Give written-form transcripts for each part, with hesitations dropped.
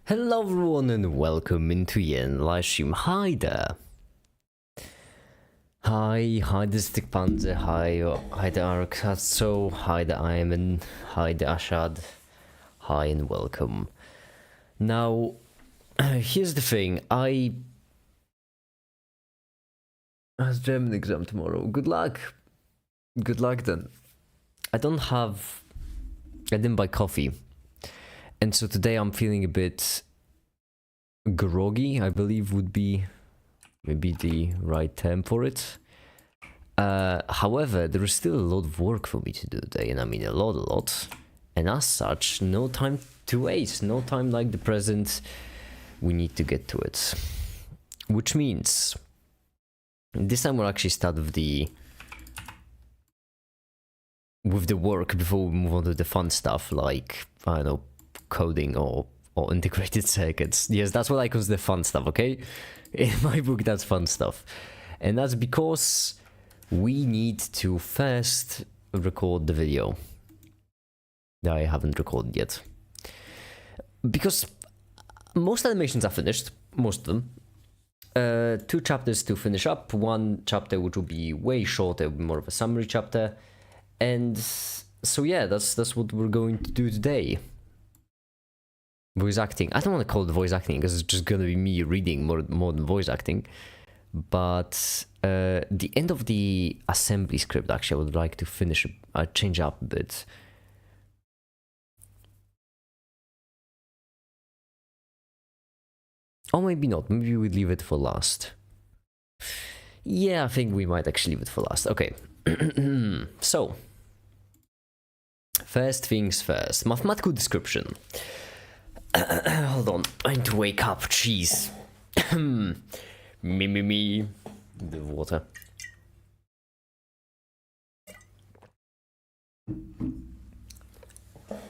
Hello everyone and welcome into Yen livestream. Hi there. Hi the Stick Panzer, hi the Arkatso, hi the Ayman, hi the Ashad, hi and welcome. Now, here's the thing, I have German exam tomorrow. Good luck then. I didn't buy coffee. And so today I'm feeling a bit groggy, I believe would be maybe the right term for it. However, there is still a lot of work for me to do today, and I mean a lot. And as such, no time to waste, no time like the present. We need to get to it. Which means this time we'll actually start with the work before we move on to the fun stuff like, I don't know, coding or integrated circuits. Yes, that's what I consider fun stuff, okay? In my book, that's fun stuff. And that's because we need to first record the video that I haven't recorded yet. Because most animations are finished, most of them. 2 chapters to finish up, 1 chapter which will be way shorter, more of a summary chapter. And so yeah, that's what we're going to do today. Voice acting. I don't want to call it voice acting because it's just gonna be me reading more than voice acting. But the end of the assembly script, actually, I would like to finish, change up a bit. Or maybe not. Maybe we leave it for last. Yeah, I think we might actually leave it for last. Okay. So, first things first. Mathematical description. Hold on, I need to wake up, jeez. me. The water.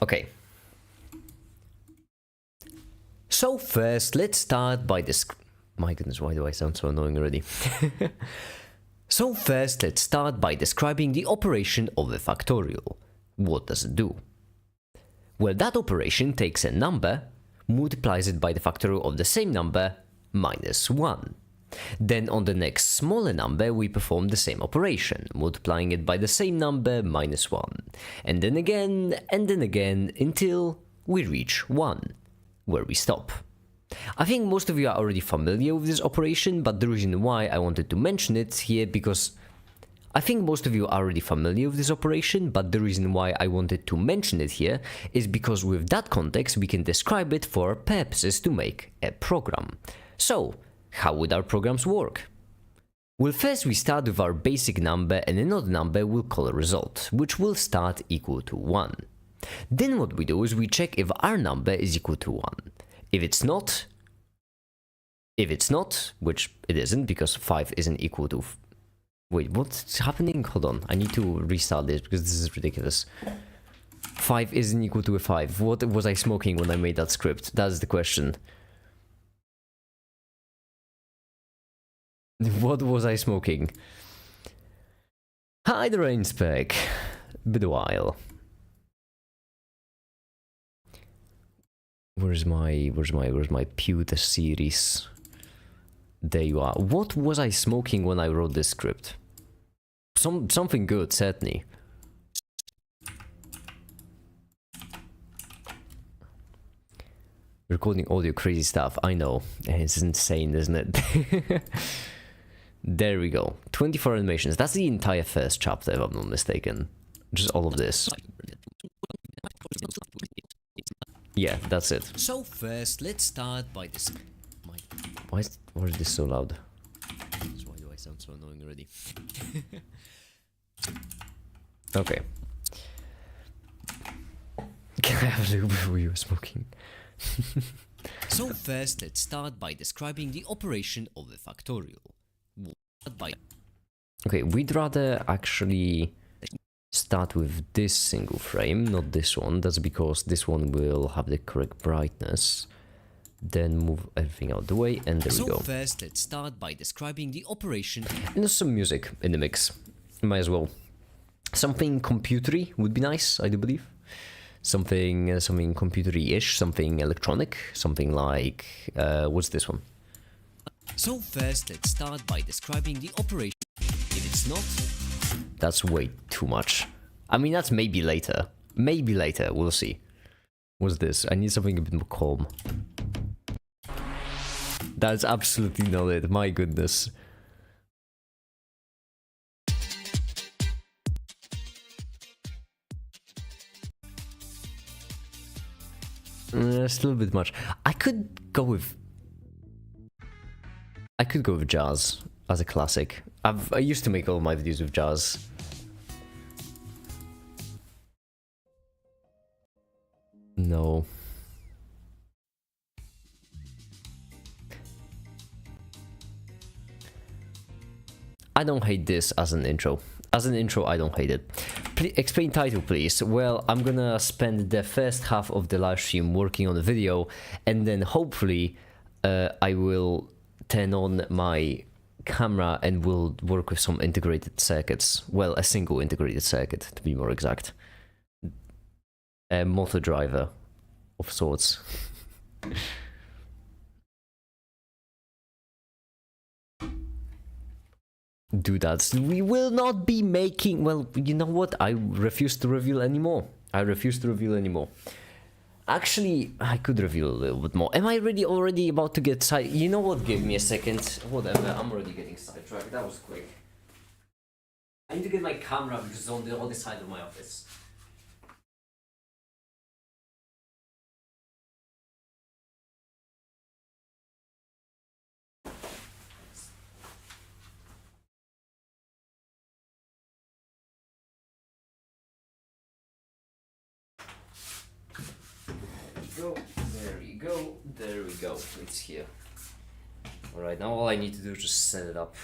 Okay. So first, let's start by this. My goodness, why do I sound so annoying already? So first, let's start by describing the operation of a factorial. What does it do? Well, that operation takes a number, multiplies it by the factorial of the same number, minus 1. Then on the next smaller number, we perform the same operation, multiplying it by the same number, minus 1. And then again, until we reach 1, where we stop. I think most of you are already familiar with this operation, but the reason why I wanted to mention it here because I think most of you are already familiar with this operation, but the reason why I wanted to mention it here is because with that context we can describe it for our purposes to make a program. So, how would our programs work? Well, first we start with our basic number and another number we'll call a result, which will start equal to 1. Then what we do is we check if our number is equal to 1. If it's not, which it isn't because 5 isn't equal to... Wait, what's happening? Hold on, I need to restart this because this is ridiculous. 5 isn't equal to a 5. What was I smoking when I made that script? That's the question. What was I smoking? Hi, the rain spec. Been a while. Where's my pewter series? There you are. What was I smoking when I wrote this script? Something good, certainly. Recording audio, crazy stuff. I know. It's insane, isn't it? There we go. 24 animations. That's the entire first chapter, if I'm not mistaken. Just all of this. Yeah, that's it. So first, let's start by this. Why is this so loud? Why do I sound so annoying already? Okay. Can I have a little before you were smoking? So first, let's start by describing the operation of a factorial. Okay, we'd rather actually start with this single frame, not this one. That's because this one will have the correct brightness. Then move everything out the way, and there we go. So first, let's start by describing the operation. And there's some music in the mix. Might as well. Something computery would be nice, I do believe. something computery-ish, something electronic, something like what's this one? So first, let's start by describing the operation. If it's not, that's way too much. I mean, that's maybe later. Maybe later, we'll see. What's this? I need something a bit more calm. That's absolutely not it, my goodness. Still a bit much. I could go with jazz as a classic. I used to make all my videos with jazz. No. I don't hate this as an intro. As an intro, I don't hate it. Explain title, please. Well, I'm gonna spend the first half of the live stream working on the video, and then hopefully I will turn on my camera and will work with some integrated circuits. Well, a single integrated circuit, to be more exact. A motor driver of sorts. Do that. We will not be making... Well, you know what? I refuse to reveal anymore. I refuse to reveal anymore. Actually, I could reveal a little bit more. Am I already about to get side... You know what? Give me a second. Whatever. I'm already getting sidetracked. That was quick. I need to get my camera because it's on the other side of my office. There we go, it's here. Alright, now all I need to do is just set it up.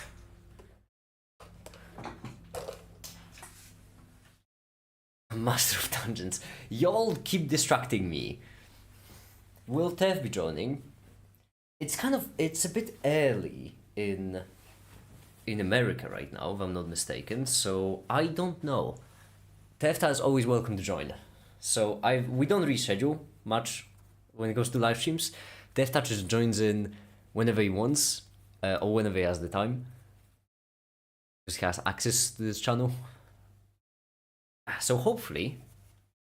Master of Dungeons. Y'all keep distracting me. Will Tev be joining? It's a bit early in America right now, if I'm not mistaken, so I don't know. Tefta is always welcome to join. So we don't reschedule much when it goes to live streams. Tefta just joins in whenever he wants, or whenever he has the time. Because he has access to this channel. So hopefully,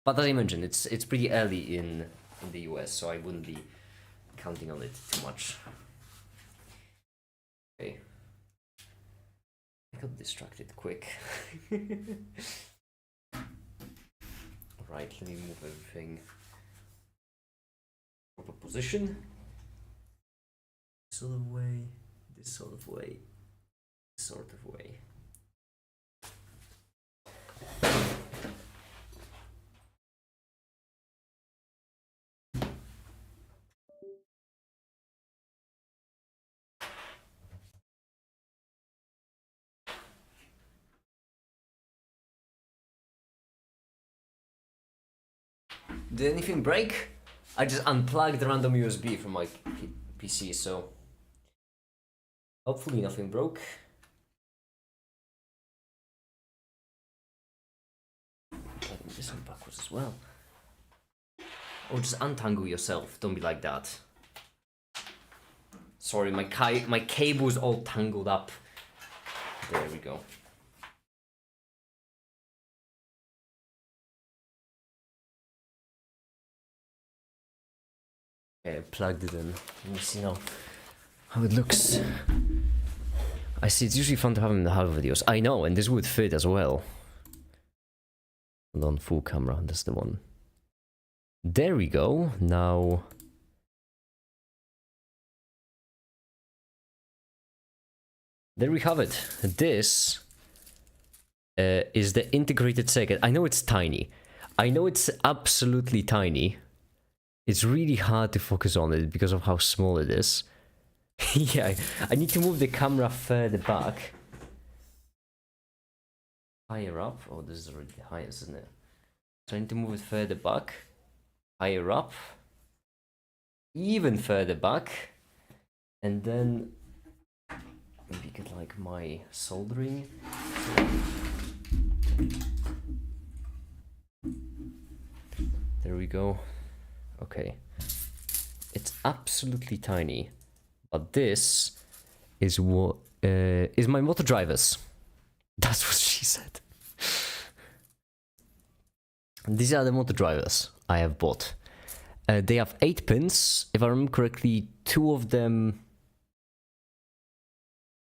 but as I mentioned, it's pretty early in the US, so I wouldn't be counting on it too much. Okay. I got distracted quick. Right, let me move everything. Proper position. This sort of way, this sort of way, this sort of way. Did anything break? I just unplugged the random USB from my PC, so hopefully nothing broke. Getting this one backwards as well. Or just untangle yourself. Don't be like that. Sorry, my cable's all tangled up. There we go. Okay, I plugged it in. Let me see now how it looks. I see it's usually fun to have in the half videos. I know, and this would fit as well. Hold on, full camera, that's the one. There we go. Now there we have it. This is the integrated circuit. I know it's tiny. I know it's absolutely tiny. It's really hard to focus on it because of how small it is. Yeah, I need to move the camera further back. Higher up. Oh, this is already the highest, isn't it? So I need to move it further back. Higher up. Even further back. And then maybe get like my soldering. There we go. Okay. It's absolutely tiny. But this is what is my motor drivers. That's what she said. These are the motor drivers I have bought. They have 8 pins. If I remember correctly, 2 of them...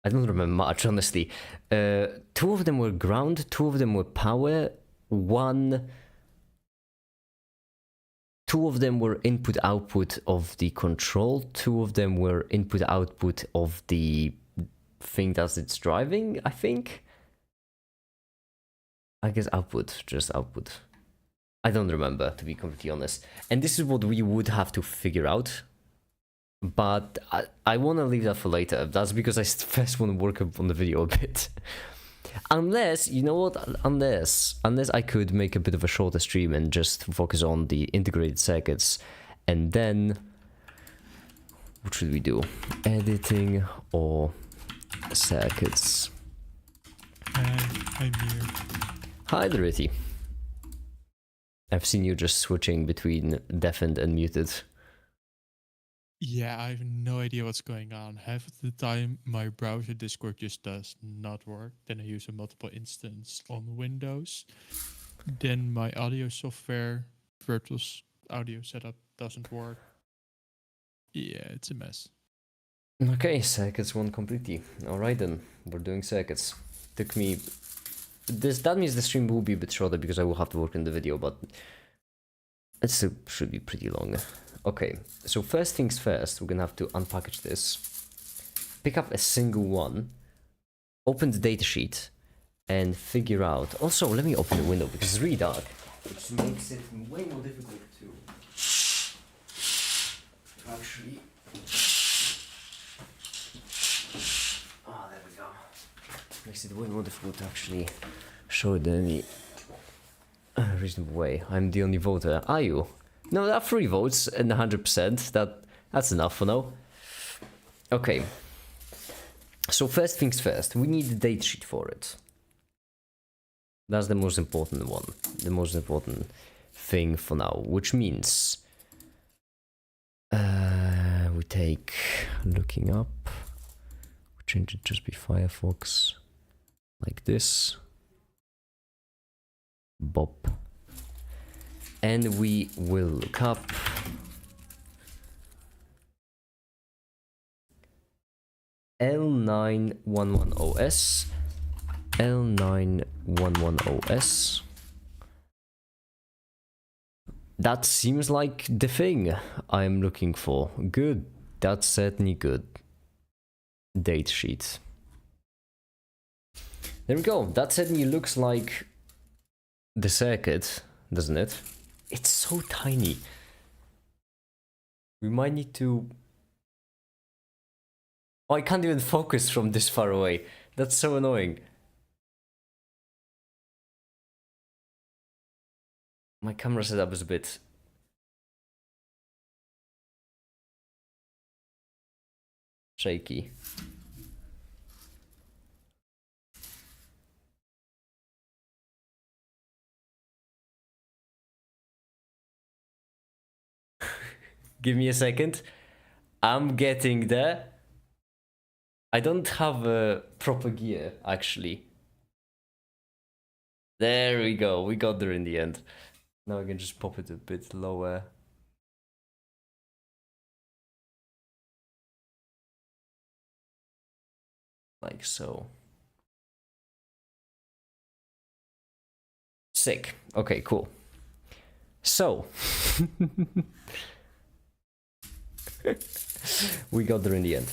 I don't remember much, honestly. 2 of them were ground, 2 of them were power, 2 of them were input-output of the control, 2 of them were input-output of the thing that it's driving, I think? I guess output, just output. I don't remember, to be completely honest. And this is what we would have to figure out. But I want to leave that for later. That's because I first want to work on the video a bit. Unless, you know what, unless I could make a bit of a shorter stream and just focus on the integrated circuits. And then, what should we do? Editing or circuits? I'm here. Hi, Dorothy. I've seen you just switching between deafened and muted. Yeah, I have no idea what's going on. Half of the time, my browser Discord just does not work. Then I use a multiple instance on Windows. Then my audio software, virtual audio setup doesn't work. Yeah, it's a mess. Okay, circuits won completely. Alright then, we're doing circuits. Took me... That means the stream will be a bit shorter because I will have to work in the video, but it still should be pretty long. Okay, so first things first, we're gonna have to unpackage this, pick up a single one, open the datasheet, and figure out... Also, let me open the window because it's really dark, which makes it way more difficult to actually... Oh, there we go. Makes it way more difficult to actually show it in any reasonable way. I'm the only voter. Are you? No, there are 3 votes and 100%. That's enough for now. Okay. So first things first, we need the date sheet for it. That's the most important one. The most important thing for now, which means we take looking up. We change it just be Firefox like this. Bop. And we will look up L911OS, L911OS. That seems like the thing I'm looking for. Good, that's certainly good. Date sheet. There we go, that certainly looks like the circuit, doesn't it? It's so tiny. We might need to... Oh, I can't even focus from this far away. That's so annoying. My camera setup is a bit... shaky. Give me a second. I'm getting there. I don't have a proper gear, actually. There we go. We got there in the end. Now I can just pop it a bit lower. Like so. Sick. Okay, cool. So... we got there in the end.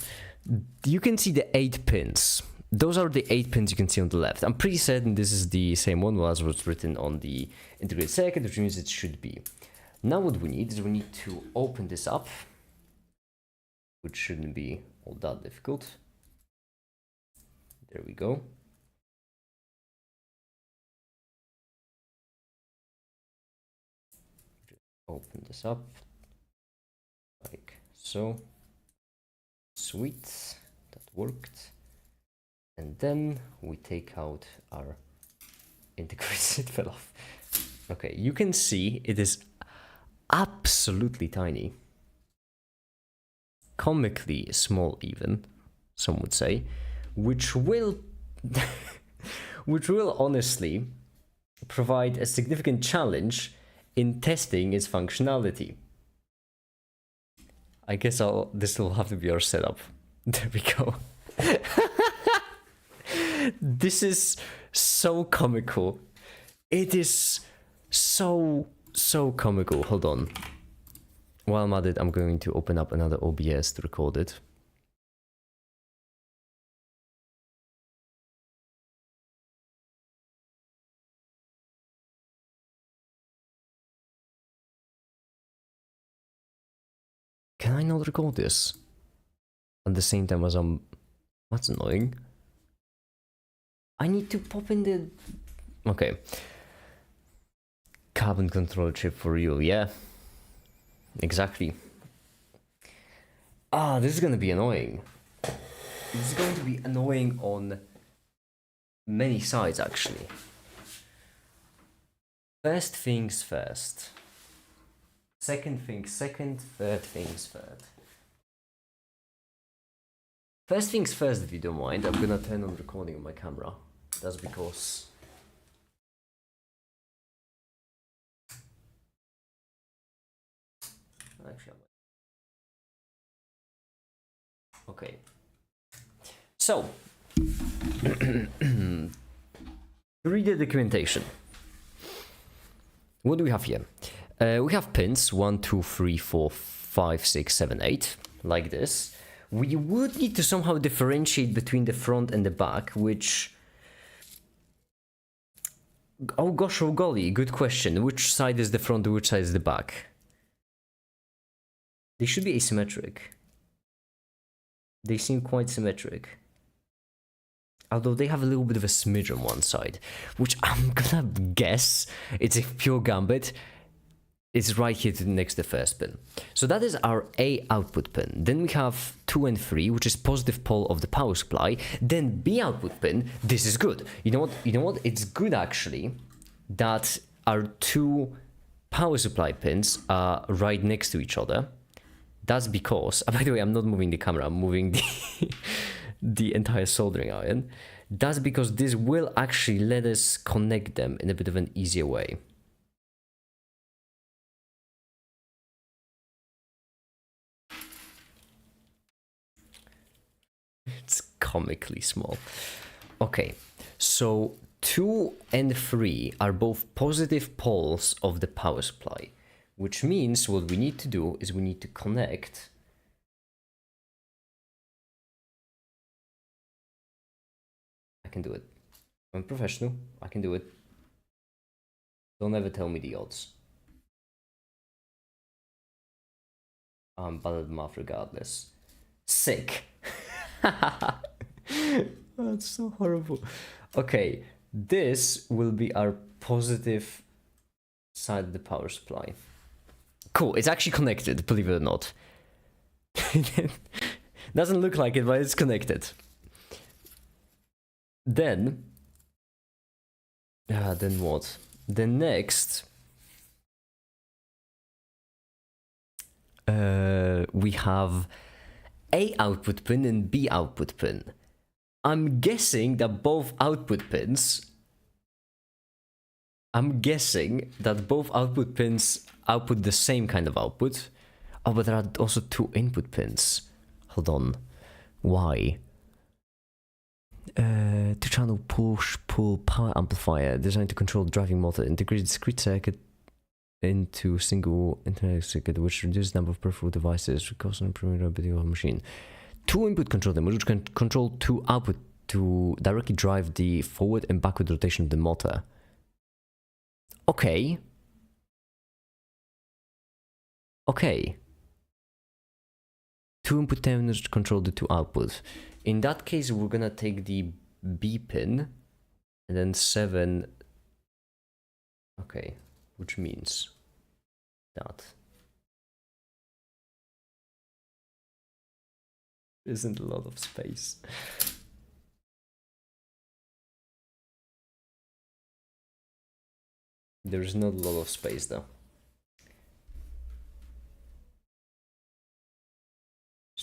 You can see the 8 pins. Those are the 8 pins you can see on the left. I'm pretty certain this is the same one as was written on the integrated circuit, which means it should be. Now what we need is we need to open this up, which shouldn't be all that difficult. There we go. Just open this up like so. Sweet, that worked. And then we take out our integrated, it fell off. Okay, you can see it is absolutely tiny. Comically small even, some would say, which will which will honestly provide a significant challenge in testing its functionality. I guess this will have to be our setup. There we go. This is so comical. It is so comical. Hold on. While I'm at it, I'm going to open up another OBS to record it. Can I not record this at the same time as I'm... That's annoying. I need to pop in the... Okay. Carbon control chip for real, yeah. Exactly. Ah, this is gonna be annoying. This is going to be annoying on many sides, actually. First things first. Second things second, third things third. First things first, if you don't mind, I'm gonna turn on recording on my camera. That's because... Actually, okay. So, read the documentation. What do we have here? We have pins 1, 2, 3, 4, 5, 6, 7, 8, like this. We would need to somehow differentiate between the front and the back, which... Oh gosh, oh golly, good question. Which side is the front, which side is the back? They should be asymmetric. They seem quite symmetric. Although they have a little bit of a smidge on one side, which I'm gonna guess it's a pure gambit. It's right here next to the first pin. So that is our A output pin. Then we have 2 and 3, which is positive pole of the power supply. Then B output pin. This is good. You know what? You know what? It's good actually that our 2 power supply pins are right next to each other. That's because, by the way, I'm not moving the camera. I'm moving the entire soldering iron. That's because this will actually let us connect them in a bit of an easier way. It's comically small. Okay, so 2 and 3 are both positive poles of the power supply, which means what we need to do is we need to connect I can do it. I'm professional. I can do it. Don't ever tell me the odds. I'm bad at math regardless. Sick. That's so horrible. Okay, this will be our positive side of the power supply. Cool, it's actually connected, believe it or not. Doesn't look like it, but it's connected. Then what? Then next, we have A output pin and B output pin. I'm guessing that both output pins output the same kind of output. Oh, but there are also 2 input pins. Hold on. Why? 2-channel push-pull power amplifier designed to control driving motor. Integrated discrete circuit into single internet circuit, which reduces the number of peripheral devices, cost and improving reliability of the machine. 2 input control them, which can control 2 output to directly drive the forward and backward rotation of the motor. Okay. Okay. 2 input terminals control the 2 outputs. In that case, we're gonna take the B pin and then 7. Okay, which means that isn't a lot of space. There's not a lot of space though.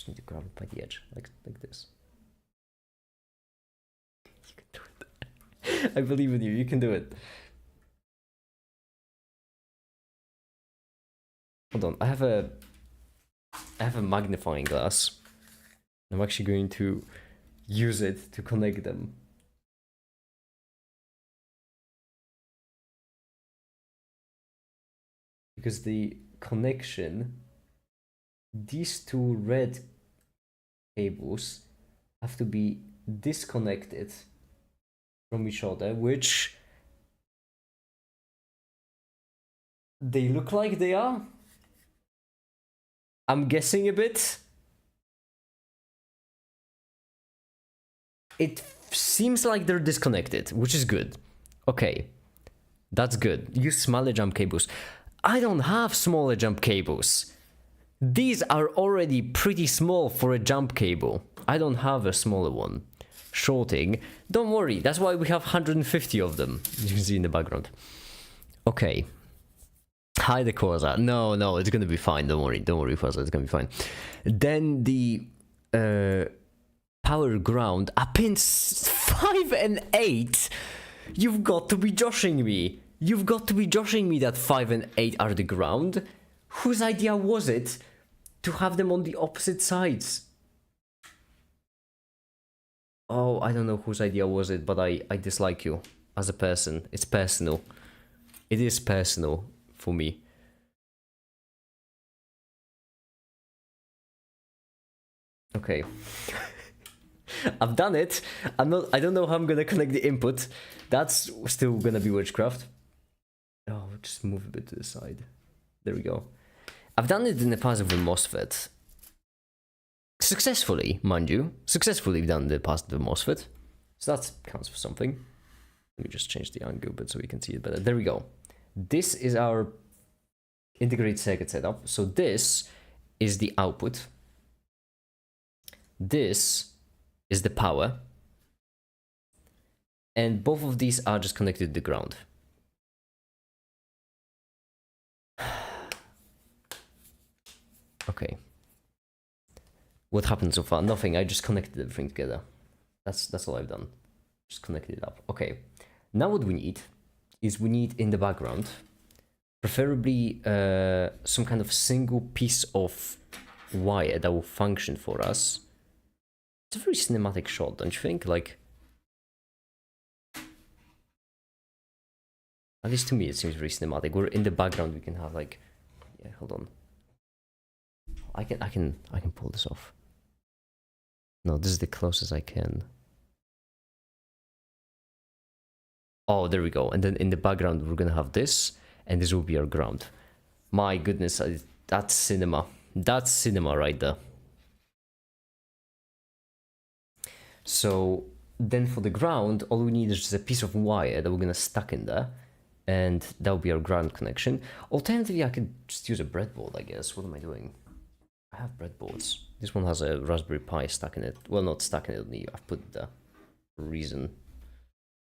just need to grab it by the edge, like this. You can do it. I believe in you. You can do it. Hold on. I have a magnifying glass. I'm actually going to use it to connect them. Because the connection, these two red cables have to be disconnected from each other, which they look like they are. I'm guessing a bit. It seems like they're disconnected, which is good. Okay, that's good. Use smaller jump cables. I don't have smaller jump cables. These are already pretty small for a jump cable. I don't have a smaller one. Shorting. Don't worry, that's why we have 150 of them. You can see in the background. Okay. Hide the Corsa. No, it's gonna be fine. Don't worry, Corsa, it's gonna be fine. Then the power ground are pins 5 and 8. You've got to be joshing me. You've got to be joshing me that 5 and 8 are the ground. Whose idea was it to have them on the opposite sides? Oh, I don't know whose idea was it, but I dislike you as a person. It's personal. It is personal for me. Okay. I've done it. I don't know how I'm gonna connect the input. That's still gonna be witchcraft. Oh, just move a bit to the side. There we go. I've done it in the past with a MOSFET. Successfully, mind you. Successfully done the past with a MOSFET. So that counts for something. Let me just change the angle a bit so we can see it better. There we go. This is our integrated circuit setup. So this is the output. This is the power. And both of these are just connected to the ground. Okay. What happened so far? Nothing. I just connected everything together. That's all I've done. Just connected it up. Okay. Now what we need is we need in the background, preferably some kind of single piece of wire that will function for us. It's a very cinematic shot, don't you think? Like, at least to me, it seems very cinematic. We're in the background. We can have like, yeah. Hold on. I can pull this off. No, this is the closest I can. Oh, there we go. And then in the background, we're gonna have this, and this will be our ground. My goodness, that's cinema. That's cinema right there. So then for the ground, all we need is just a piece of wire that we're gonna stuck in there, and that will be our ground connection. Alternatively, I could just use a breadboard, I guess. What am I doing? I have breadboards. This one has a Raspberry Pi stuck in it. Well, not stuck in it, I've put the reason.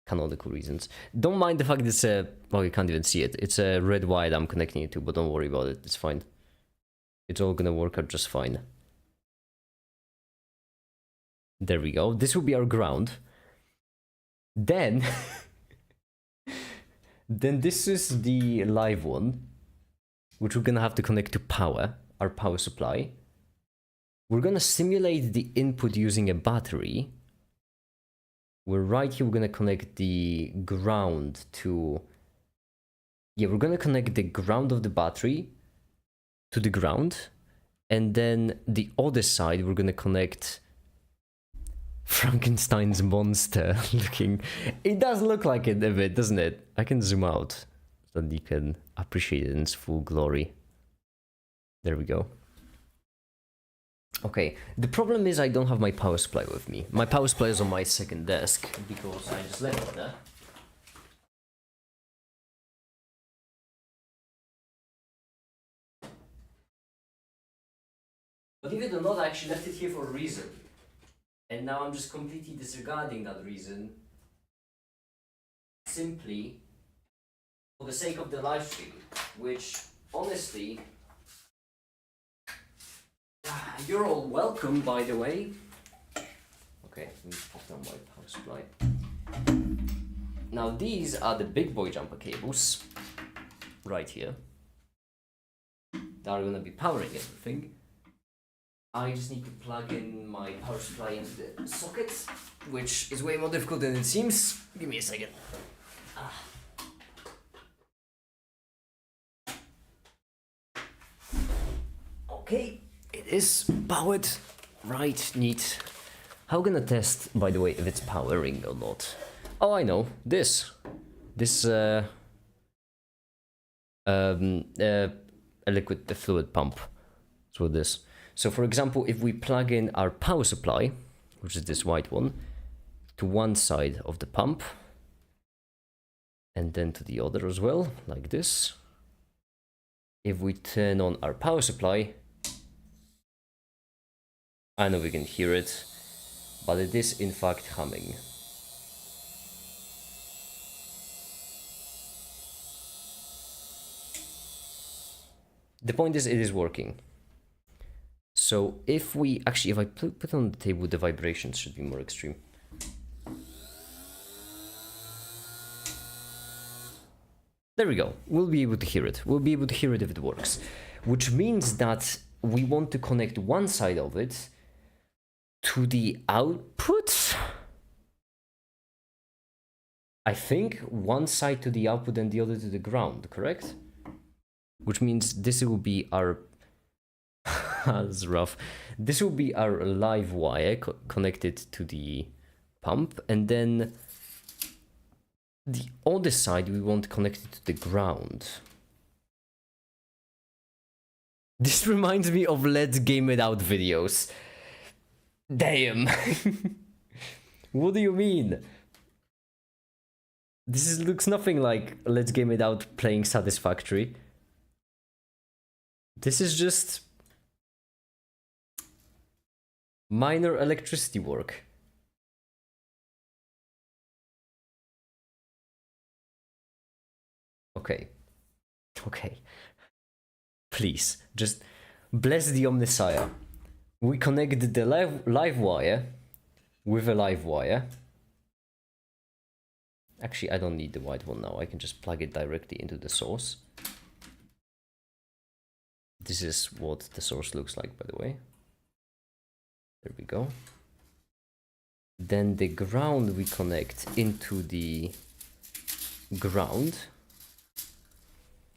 Canonical reasons. Don't mind the fact it's a... Well, you can't even see it. It's a red wire that I'm connecting it to, but don't worry about it. It's fine. It's all gonna work out just fine. There we go. This will be our ground. Then... then this is the live one, which we're gonna have to connect to power, our power supply. We're gonna simulate the input using a battery. We're right here, we're gonna connect the ground to... Yeah, we're gonna connect the ground of the battery to the ground. And then the other side, we're gonna connect Frankenstein's monster looking... It does look like it a bit, doesn't it? I can zoom out so that you can appreciate it in its full glory. There we go. Okay, the problem is I don't have my power supply with me. My power supply is on my second desk because I just left it there. But believe it or not, I actually left it here for a reason. And now I'm just completely disregarding that reason. Simply for the sake of the live stream, which honestly... You're all welcome, by the way. Okay, let me put down my power supply. Now these are the big boy jumper cables, right here. That are gonna be powering everything. I just need to plug in my power supply into the socket, which is way more difficult than it seems. Give me a second. Okay, it is powered. Right, neat. How gonna test, by the way, if it's powering or not? Oh, I know. This a liquid fluid pump. So this. So for example, if we plug in our power supply, which is this white one, to one side of the pump, and then to the other as well, like this. If we turn on our power supply, I know we can hear it, but it is in fact humming. The point is, it is working. So if we actually, if I put it on the table, the vibrations should be more extreme. There we go. We'll be able to hear it. We'll be able to hear it if it works. Which means that we want to connect one side of it to the output. I think one side to the output and the other to the ground, correct? Which means this will be our... That's rough. This will be our live wire connected to the pump, and then the other side we want connected to the ground. This reminds me of Let's Game It Out videos. Damn. What do you mean? Looks nothing like Let's Game It Out playing Satisfactory. This is just minor electricity work. Okay. Please, just bless the Omnissiah. We connect the live wire with a live wire. Actually, I don't need the white one now. I can just plug it directly into the source. This is what the source looks like, by the way. There we go. Then the ground we connect into the ground.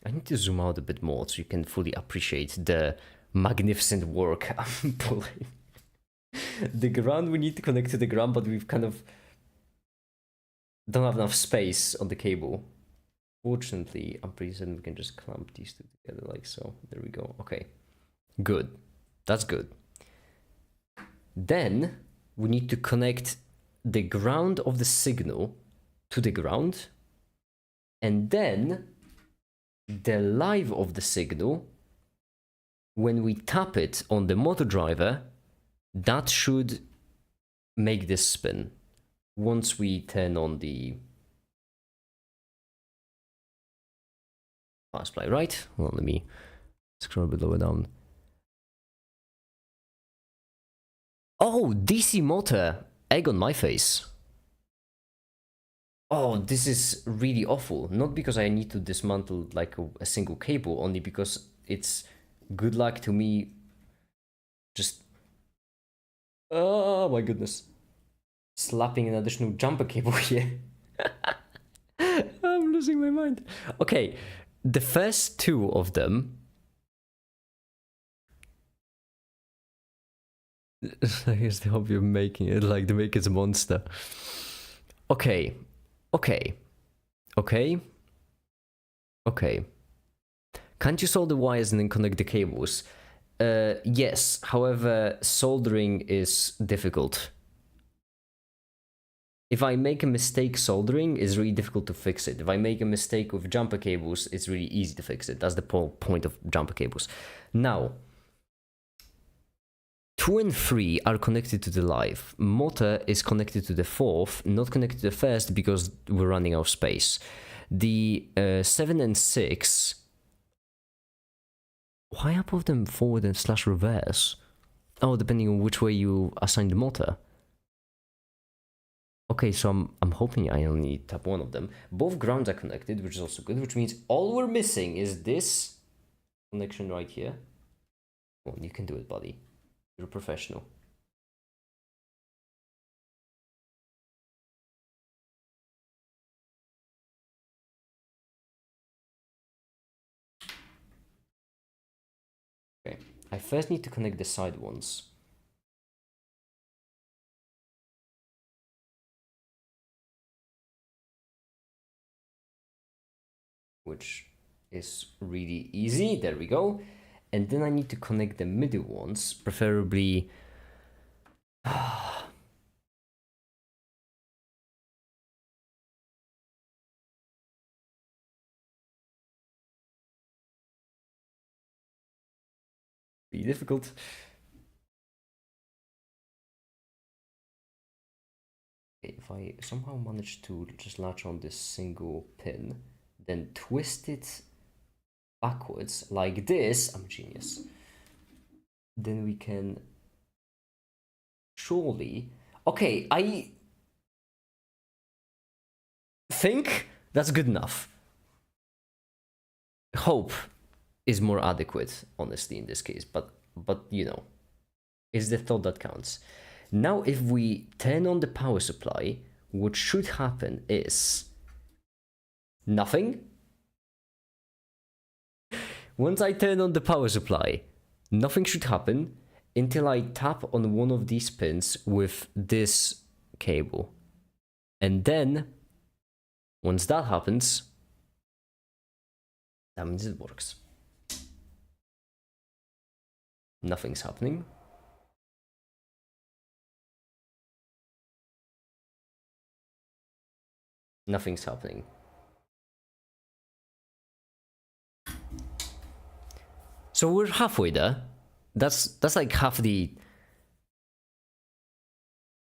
I need to zoom out a bit more so you can fully appreciate the magnificent work I'm pulling. The ground we need to connect to the ground, but we've kind of don't have enough space on the cable. Fortunately, I'm pretty certain we can just clamp these two together like so. There we go. Okay, good. That's good. Then we need to connect the ground of the signal to the ground, and then the live of the signal, when we tap it on the motor driver, that should make this spin once we turn on the power supply, right? Well, let me scroll a bit lower down. Oh, DC motor, egg on my face. Oh, this is really awful. Not because I need to dismantle like a single cable, only because it's good luck to me just... Oh my goodness. Slapping an additional jumper cable here. I'm losing my mind. Okay, the first two of them... Here's the hobby of making it, like to make it a monster. Okay. Can't you solder the wires and then connect the cables? Yes, however, soldering is difficult. If I make a mistake soldering, it's really difficult to fix it. If I make a mistake with jumper cables, it's really easy to fix it. That's the point of jumper cables. Now, 2 and 3 are connected to the live. Motor is connected to the 4th, not connected to the 1st because we're running out of space. The 7 and 6... Why are both of them forward and /reverse? Oh, depending on which way you assign the motor. Okay, so I'm hoping I only tap one of them. Both grounds are connected, which is also good, which means all we're missing is this connection right here. Well, you can do it, buddy. You're a professional. Okay, I first need to connect the side ones. Which is really easy. There we go. And then I need to connect the middle ones, preferably. Be difficult. Okay, if I somehow manage to just latch on this single pin, then twist it backwards like this, I'm a genius. Then we can surely. Okay, I think that's good enough. Hope is more adequate, honestly, in this case, but you know, it's the thought that counts. Now, if we turn on the power supply, what should happen is nothing. Once I turn on the power supply, nothing should happen until I tap on one of these pins with this cable. And then, once that happens, that means it works. Nothing's happening. Nothing's happening. So we're halfway there. That's like half the.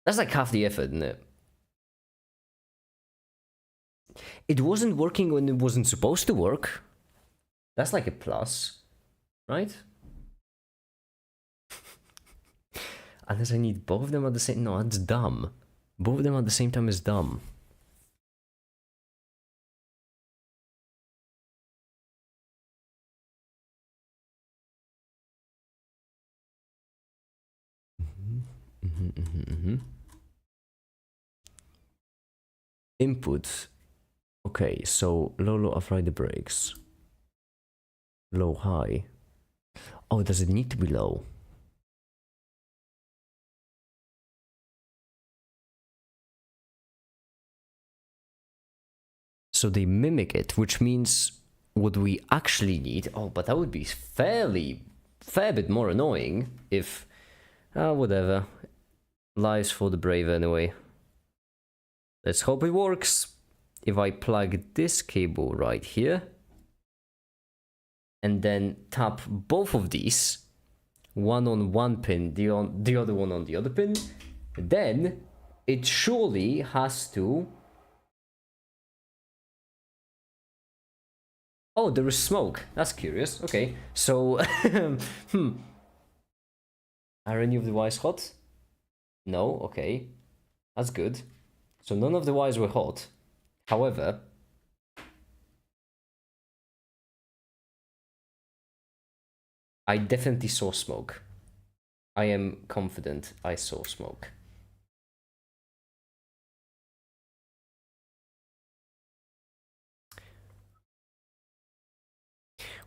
That's like half the effort, isn't it? It wasn't working when it wasn't supposed to work. That's like a plus, right? Unless I need both of them at the same. No, that's dumb. Both of them at the same time is dumb. Input. Okay, so low, apply the brakes. Low, high. Oh, does it need to be low? So they mimic it, which means what we actually need. Oh, but that would be fair bit more annoying if. Whatever. Lives for the brave anyway. Let's hope it works. If I plug this cable right here and then tap both of these, one on one pin, the other one on the other pin, then it surely has to. Oh, there is smoke. That's curious. Okay, so are any of the wires hot? No. Okay, that's good. So none of the wires were hot. However, I definitely saw smoke. I am confident I saw smoke.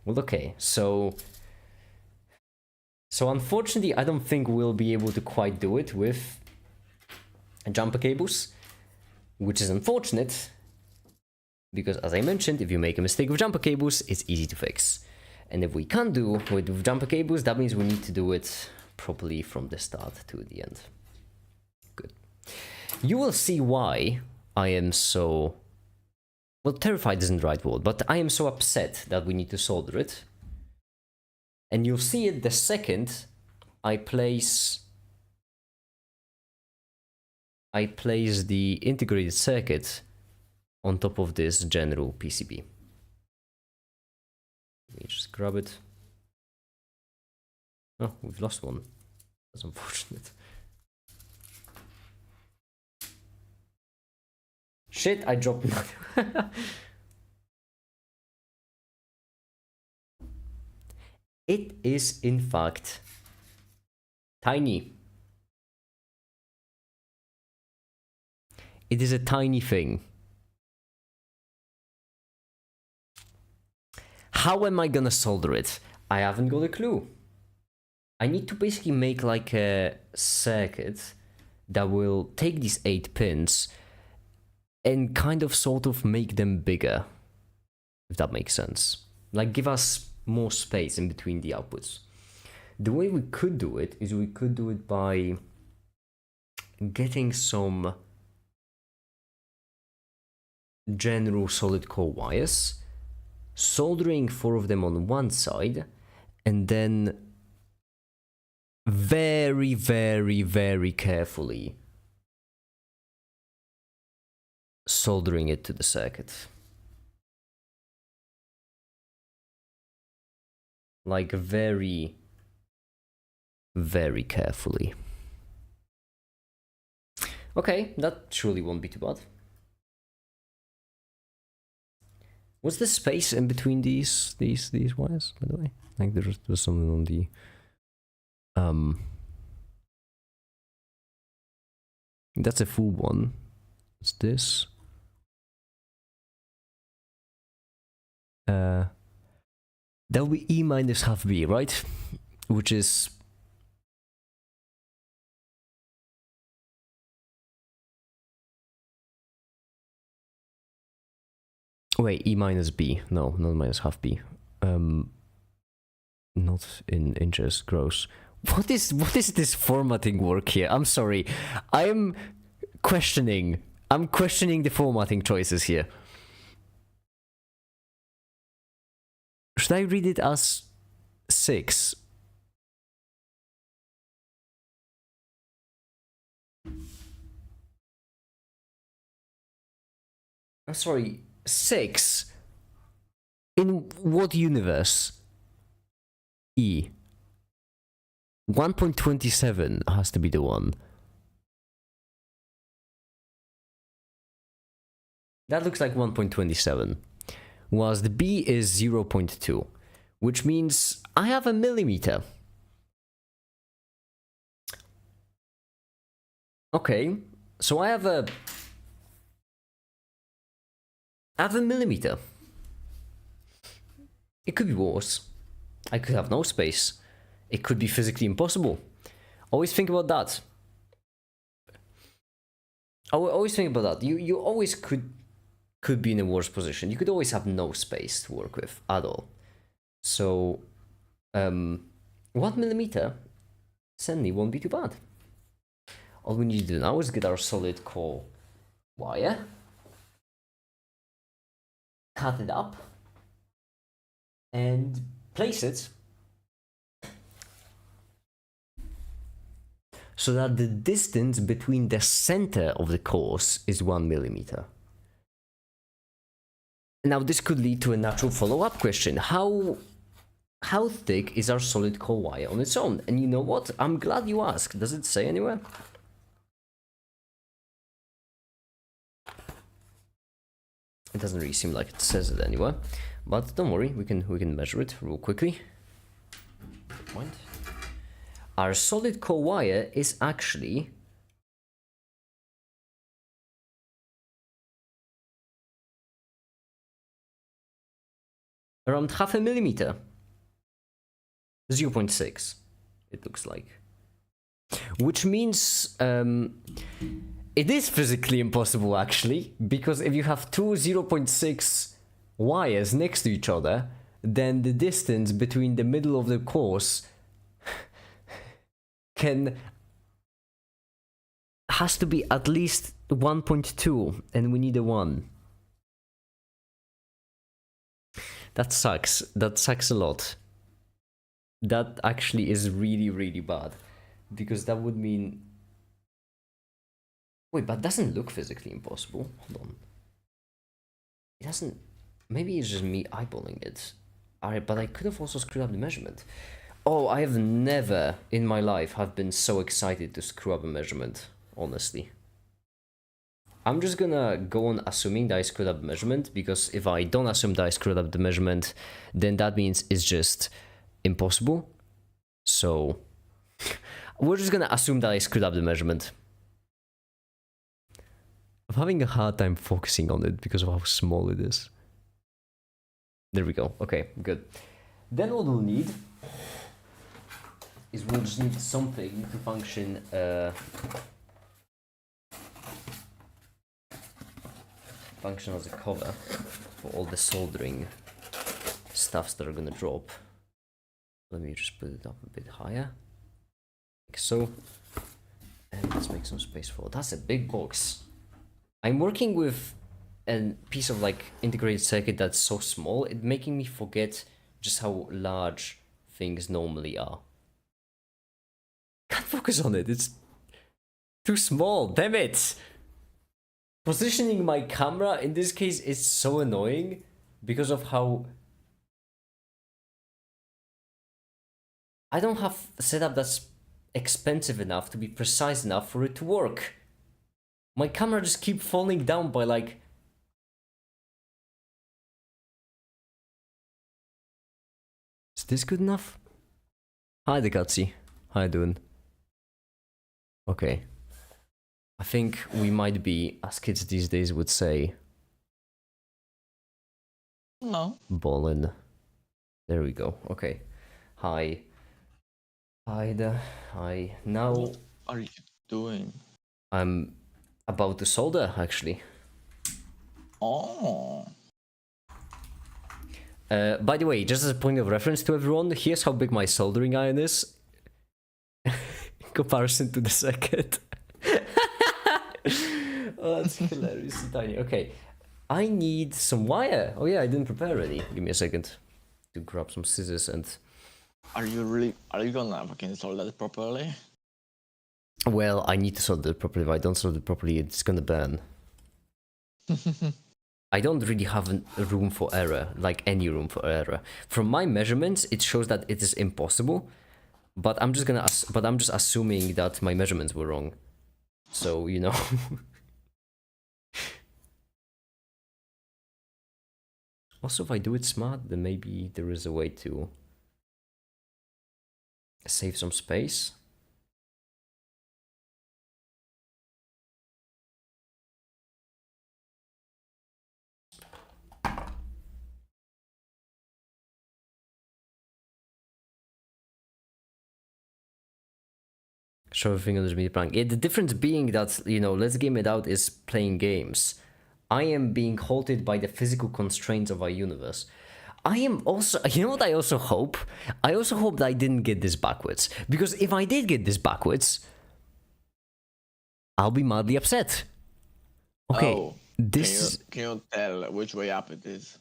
Well, okay, so unfortunately, I don't think we'll be able to quite do it with jumper cables, which is unfortunate, because as I mentioned, if you make a mistake with jumper cables, it's easy to fix. And if we can't do it with jumper cables, that means we need to do it properly from the start to the end. Good. You will see why I am so... Well, terrified isn't the right word, but I am so upset that we need to solder it. And you'll see it the second I place the integrated circuit on top of this general PCB. Let me just grab it. Oh, we've lost one. That's unfortunate. Shit, I dropped nothing. It is in fact tiny. It is a tiny thing. How am I gonna solder it? I haven't got a clue. I need to basically make like a circuit that will take these 8 pins and kind of sort of make them bigger, if that makes sense. Like give us more space in between the outputs. The way we could do it is we could do it by getting some general solid core wires, soldering 4 of them on one side, and then very, very, very carefully soldering it to the circuit. Like very, very carefully. Okay, that surely won't be too bad. What's the space in between these wires, by the way? Like there's something on the that's a full one. What's this? That will be E minus half B, right? Which is wait, E minus B. No, not minus half B. Not in inches, gross. What is this formatting work here? I'm sorry. I'm questioning the formatting choices here. Should I read it as 6? I'm sorry, 6? In what universe? E. 1.27 has to be the one. That looks like 1.27. Whilst the B is 0.2, which means I have a millimeter. Okay, so I have a millimeter. It could be worse. I could have no space. It could be physically impossible. Always think about that. Always think about that. You always could be in a worse position. You could always have no space to work with at all. So 1 millimeter certainly won't be too bad. All we need to do now is get our solid core wire, cut it up, and place it so that the distance between the center of the course is 1 millimeter. Now this could lead to a natural follow-up question. How thick is our solid core wire on its own? And you know what? I'm glad you asked. Does it say anywhere? It doesn't really seem like it says it anywhere, but don't worry, we can measure it real quickly. Point. Our solid core wire is actually around 0.5 millimeter. 0.6, it looks like. Which means it is physically impossible, actually, because if you have two 0.6 wires next to each other, then the distance between the middle of the course has to be at least 1.2, and we need a 1. That sucks. That sucks a lot. That actually is really, really bad, because that would mean... Wait, but it doesn't look physically impossible. Hold on. It doesn't... Maybe it's just me eyeballing it. Alright, but I could have also screwed up the measurement. Oh, I have never in my life have been so excited to screw up a measurement, honestly. I'm just gonna go on assuming that I screwed up the measurement, because if I don't assume that I screwed up the measurement, then that means it's just impossible. So we're just gonna assume that I screwed up the measurement. I'm having a hard time focusing on it because of how small it is. There we go. Okay, good. Then what we'll need is we'll just need something to function function as a cover for all the soldering stuffs that are gonna drop. Let me just put it up a bit higher, like so, and let's make some space for it. That's a big box. I'm working with a piece of like integrated circuit that's so small, it's making me forget just how large things normally are. Can't focus on it, it's too small, damn it! Positioning my camera in this case is so annoying because of how I don't have a setup that's expensive enough to be precise enough for it to work. My camera just keeps falling down by like... Is this good enough? Hi Decatsi, how you doing? Okay. I think we might be, as kids these days would say... No. Ballin'. There we go, okay. Hi. Hi there. Hi. Now... What are you doing? I'm about to solder, actually. Oh. By the way, just as a point of reference to everyone, here's how big my soldering iron is in comparison to the circuit. Oh, that's hilariously tiny. Okay, I need some wire. Oh yeah, I didn't prepare any. Give me a second to grab some scissors and... Are you gonna fucking solder that properly? Well, I need to solder it properly. If I don't solder it properly, it's gonna burn. I don't really have room for error, like any room for error. From my measurements, it shows that it is impossible, but I'm just assuming that my measurements were wrong. So, you know. Also, if I do it smart, then maybe there is a way to save some space. Show everything on the media prank. Yeah, the difference being that, you know, Let's Game It Out is playing games. I am being halted by the physical constraints of our universe. I am also, you know what I also hope? I also hope that I didn't get this backwards. Because if I did get this backwards, I'll be mildly upset. Okay, Oh, this... Can you tell which way up it is?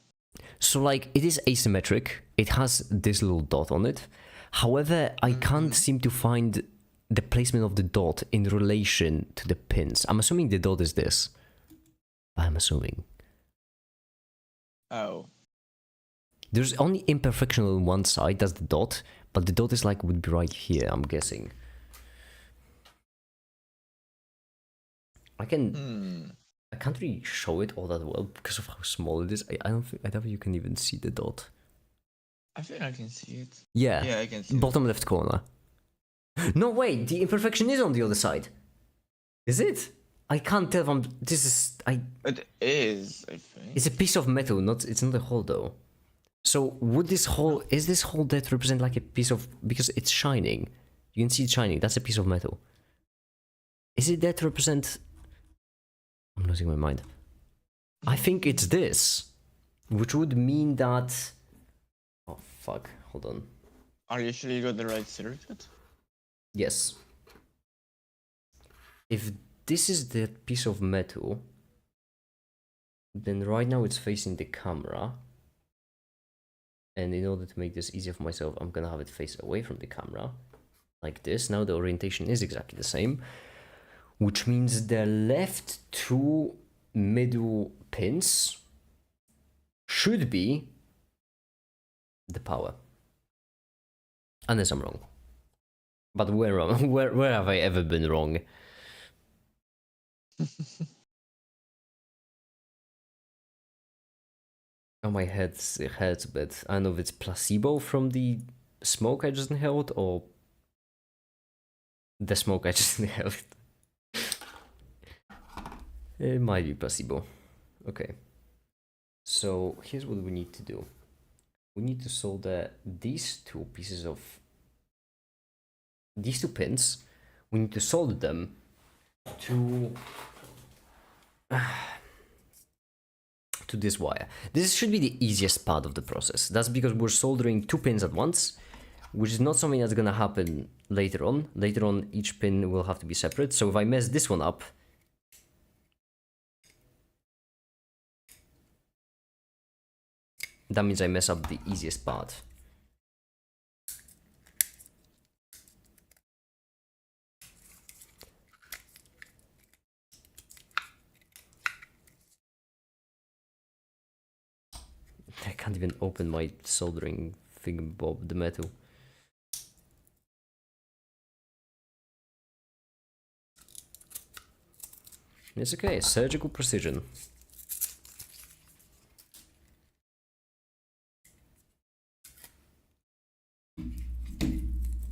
So, like, it is asymmetric. It has this little dot on it. However, I can't seem to find the placement of the dot in relation to the pins. I'm assuming the dot is this. I'm assuming. Oh. There's only imperfection on one side, that's the dot, but the dot is like, would be right here, I'm guessing. I can't really show it all that well because of how small it is. I don't think you can even see the dot. I think I can see it. Yeah, Yeah, I can see bottom left corner. No, wait, the imperfection is on the other side. Is it? I can't tell if I'm... It is, I think. It's a piece of metal, it's not a hole though. So would this hole... Is this hole there to represent like a piece of... Because it's shining. You can see it shining, that's a piece of metal. Is it there to represent... I'm losing my mind. I think it's this. Which would mean that... Oh, fuck. Hold on. Are you sure you got the right circuit? Yes. If this is the piece of metal, then right now it's facing the camera. And in order to make this easier for myself, I'm gonna have it face away from the camera. Like this. Now the orientation is exactly the same. Which means the left two middle pins should be the power. Unless I'm wrong. But where wrong? Where have I ever been wrong? Oh, my head hurts a bit. I don't know if it's placebo from the smoke I just inhaled or the smoke I just inhaled. It might be placebo. Okay. So here's what we need to do. We need to solder these two pieces of these two pins. We need to solder them to to this wire. This should be the easiest part of the process. That's because we're soldering two pins at once, which is not something that's gonna happen later on. Later on, each pin will have to be separate. So if I mess this one up, that means I mess up the easiest part. I can't even open my soldering thingamabob, the metal. It's okay, surgical precision.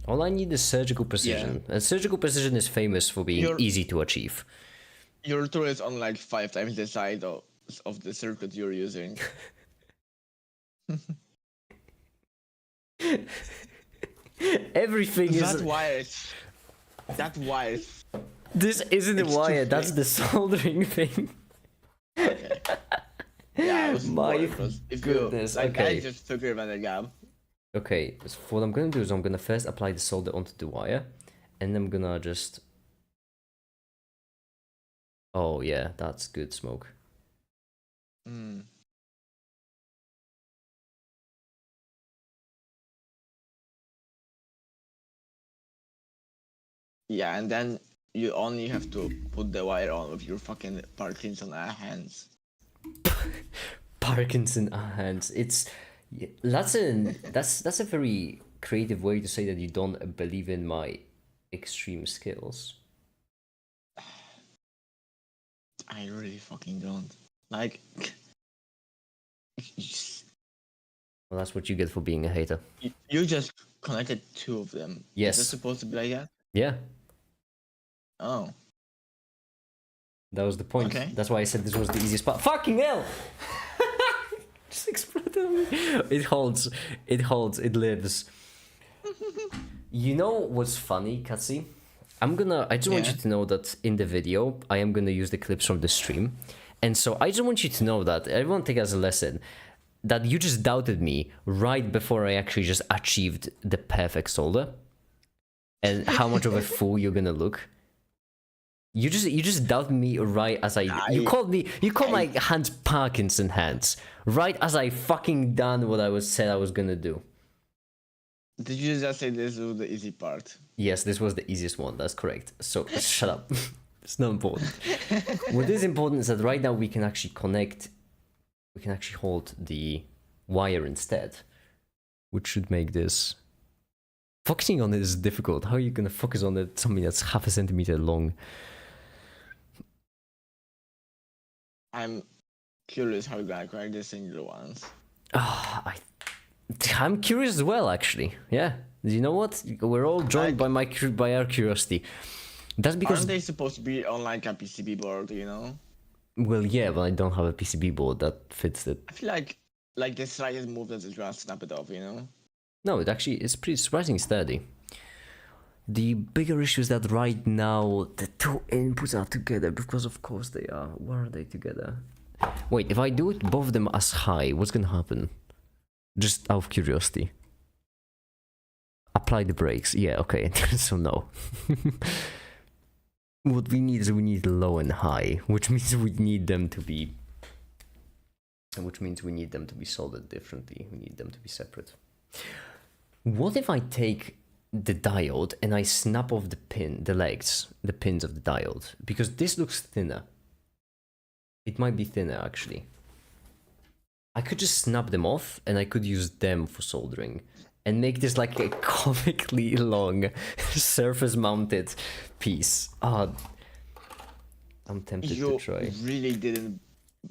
All I need is surgical precision. And surgical precision is famous for being easy to achieve. Your tool is on like 5 times the size of the circuit you're using. Everything is... That wire. This isn't a wire, that's the soldering thing. Okay. Yeah, I was My if goodness, you, like, okay. I just figured out the gap. Okay, so what I'm gonna do is I'm gonna first apply the solder onto the wire, and I'm gonna just... Oh yeah, that's good smoke. Mm. Yeah, and then you only have to put the wire on with your fucking Parkinson hands. Parkinson hands. It's... That's a very creative way to say that you don't believe in my extreme skills. I really fucking don't. Like... Well, that's what you get for being a hater. You just connected 2 of them. Yes. Is it supposed to be like that? Yeah. Oh. That was the point. Okay. That's why I said this was the easiest part. Fucking hell! Just exploded on me. It holds. It holds. It lives. You know what's funny, Katsi? I just want you to know that in the video, I am gonna use the clips from the stream. And so I just want you to know that, everyone take as a lesson, that you just doubted me right before I actually just achieved the perfect solder. And how much of a fool you're gonna look. You just doubted me right as you called my hands Parkinson hands right as I fucking done what I said I was gonna do. Did you just say this was the easy part? Yes, this was the easiest one. That's correct. So shut up. It's not important. What is important is that right now we can actually connect. We can actually hold the wire instead, which should make this. Focusing on it is difficult. How are you gonna focus on something that's half a centimeter long? I'm curious how you're gonna crack this in the ones. I'm curious as well, actually. Yeah. You know what? We're all joined by our curiosity. That's because... Aren't they supposed to be on like a PCB board, you know? Well, yeah, but I don't have a PCB board that fits it. I feel like the slightest move that is gonna snap it off, you know? No, it actually is pretty surprisingly sturdy. The bigger issue is that right now the two inputs are together because of course they are. Where are they together? Wait, if I do it both of them as high, what's gonna happen? Just out of curiosity. Apply the brakes. Yeah, okay. So no. What we need is we need low and high, which means we need them to be... Which means we need them to be soldered differently. We need them to be separate. What if I take the diode and I snap off the pins of the diode? Because this looks thinner. It might be thinner, actually. I could just snap them off and I could use them for soldering. and make this like a comically long surface mounted piece. Oh, I'm tempted You to try. really didn't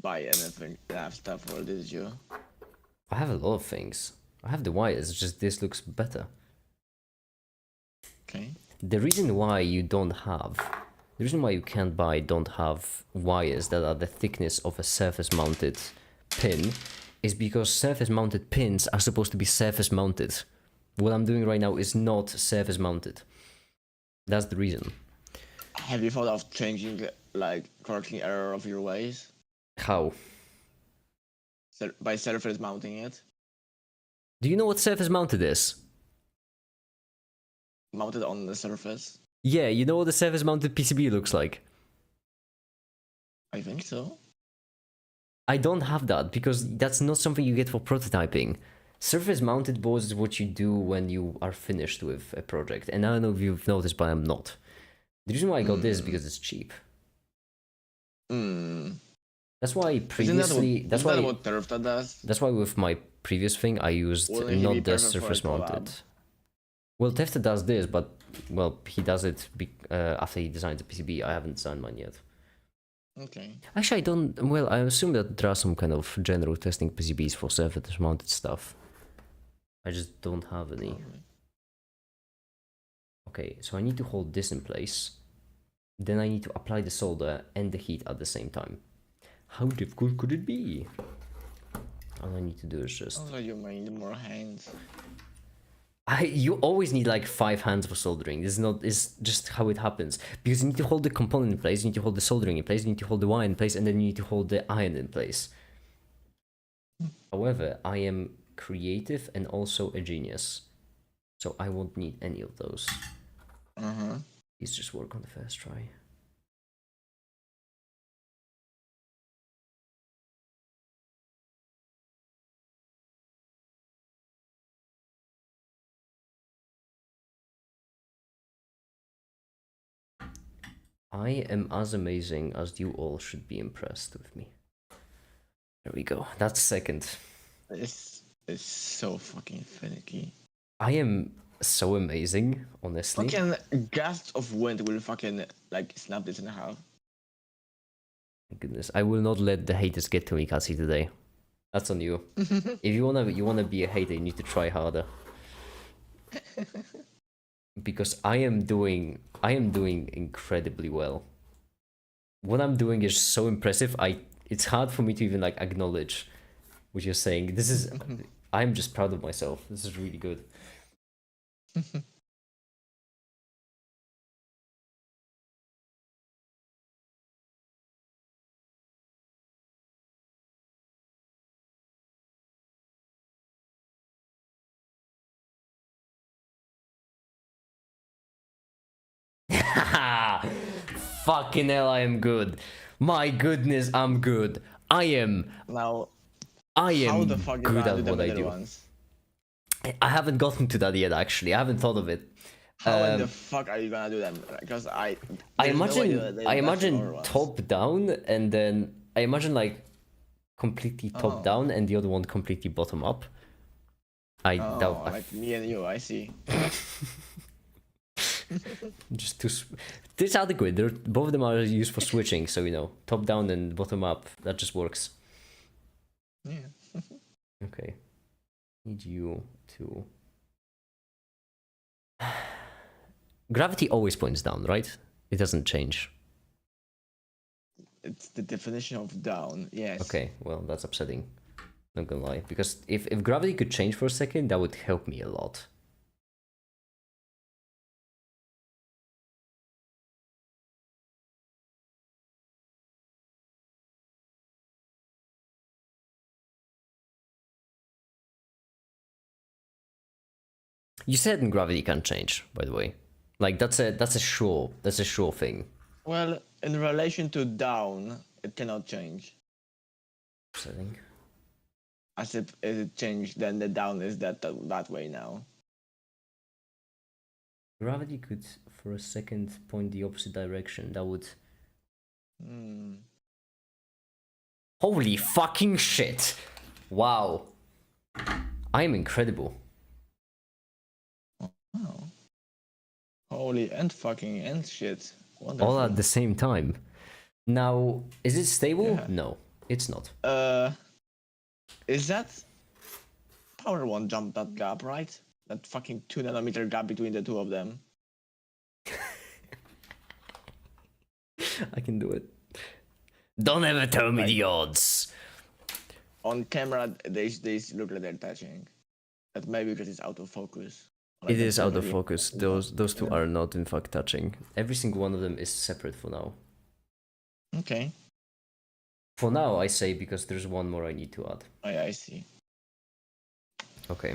buy anything, enough stuff for this, did you? I have a lot of things. I have the wires, it's just this looks better. Okay. The reason why you can't buy don't have wires that are the thickness of a surface mounted pin is because surface mounted pins are supposed to be surface mounted. What I'm doing right now is not surface mounted. That's the reason. Have you thought of changing, like, correcting error of your ways? How? By surface mounting it? Do you know what surface mounted is? Mounted on the surface? Yeah, you know what the surface mounted PCB looks like? I think so. I don't have that because that's not something you get for prototyping. Surface mounted boards is what you do when you are finished with a project. And I don't know if you've noticed, but I'm not. The reason why I got this is because it's cheap. That's why previously... Isn't that what Turfta does? That's why with my previous thing I used Wouldn't he be not the perfect for a surface collab? mounted. Well, Tefta does this, but well, he does it after he designs the PCB. I haven't designed mine yet. Okay. Actually, I don't. Well, I assume that there are some kind of general testing PCBs for surface mounted stuff. I just don't have any. Probably. Okay, so I need to hold this in place. Then I need to apply the solder and the heat at the same time. How difficult could it be? All I need to do is just... Sounds like you might need more hands. You always need like 5 hands for soldering. It's just how it happens. Because you need to hold the component in place, you need to hold the soldering in place, you need to hold the wire in place, and then you need to hold the iron in place. However, I am creative and also a genius. So I won't need any of those. These just work on the first try. I am as amazing as you all should be impressed with me. There we go. That's second. It's so fucking finicky. I am so amazing, honestly. Fucking gusts of wind will fucking like snap this in half. My goodness, I will not let the haters get to me, Cassie, today. That's on you. If you wanna be a hater, you need to try harder. Because I am doing incredibly well. What I'm doing is so impressive. It's hard for me to even like acknowledge what you're saying. I'm just proud of myself. This is really good. Fucking hell, I am good. My goodness, I'm good. I am Now, how the fuck you good gonna at do the what I middle do. ones? I haven't gotten to that yet, actually. I haven't thought of it. How in the fuck are you gonna do them? Because I there's no way imagine that I that's imagine lower ones. top down, and then I imagine like completely top down and the other one completely bottom up. Like me and you, I see. Just this is adequate. Both of them are used for switching, so you know, top down and bottom up. That just works. Yeah. Okay, need you to. Gravity always points down, right? It doesn't change. It's the definition of down, yes. Okay, well that's upsetting. Not gonna lie, because if gravity could change for a second, that would help me a lot. You said gravity can't change, by the way. Like that's a sure thing. Well, in relation to down, it cannot change. Upsetting. As if it changed, then the down is that way now. Gravity could, for a second, point the opposite direction. That would. Holy fucking shit! Wow. I am incredible. Holy and fucking and shit. Wonderful. All at the same time. Now, is it stable? Yeah. No, it's not. Is that power won't jump that gap, right? That fucking 2 nanometer gap between the two of them. I can do it. Don't ever tell me the odds. On camera, they look like they're touching. That maybe because it's out of focus. Like, It that's is out not of really- focus. Those two are not in fact touching. Every single one of them is separate for now. Okay. For now, I say, because there's one more I need to add. Oh, yeah, I see. Okay.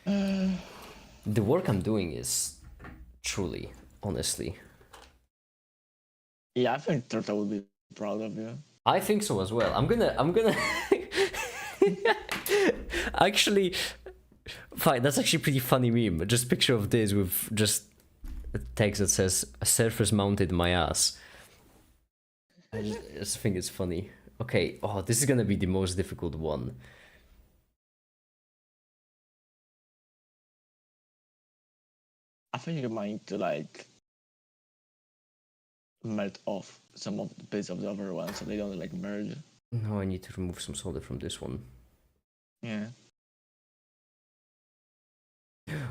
The work I'm doing is truly, honestly. Yeah, I think Turtle would be proud of you. I think so as well. I'm gonna actually fine, that's actually a pretty funny meme. Just picture of this with just a text that says surface mounted my ass. I just think it's funny. Okay, oh, this is gonna be the most difficult one. I think you might need to like melt off some of the bits of the other one so they don't like merge. No, I need to remove some solder from this one. Yeah.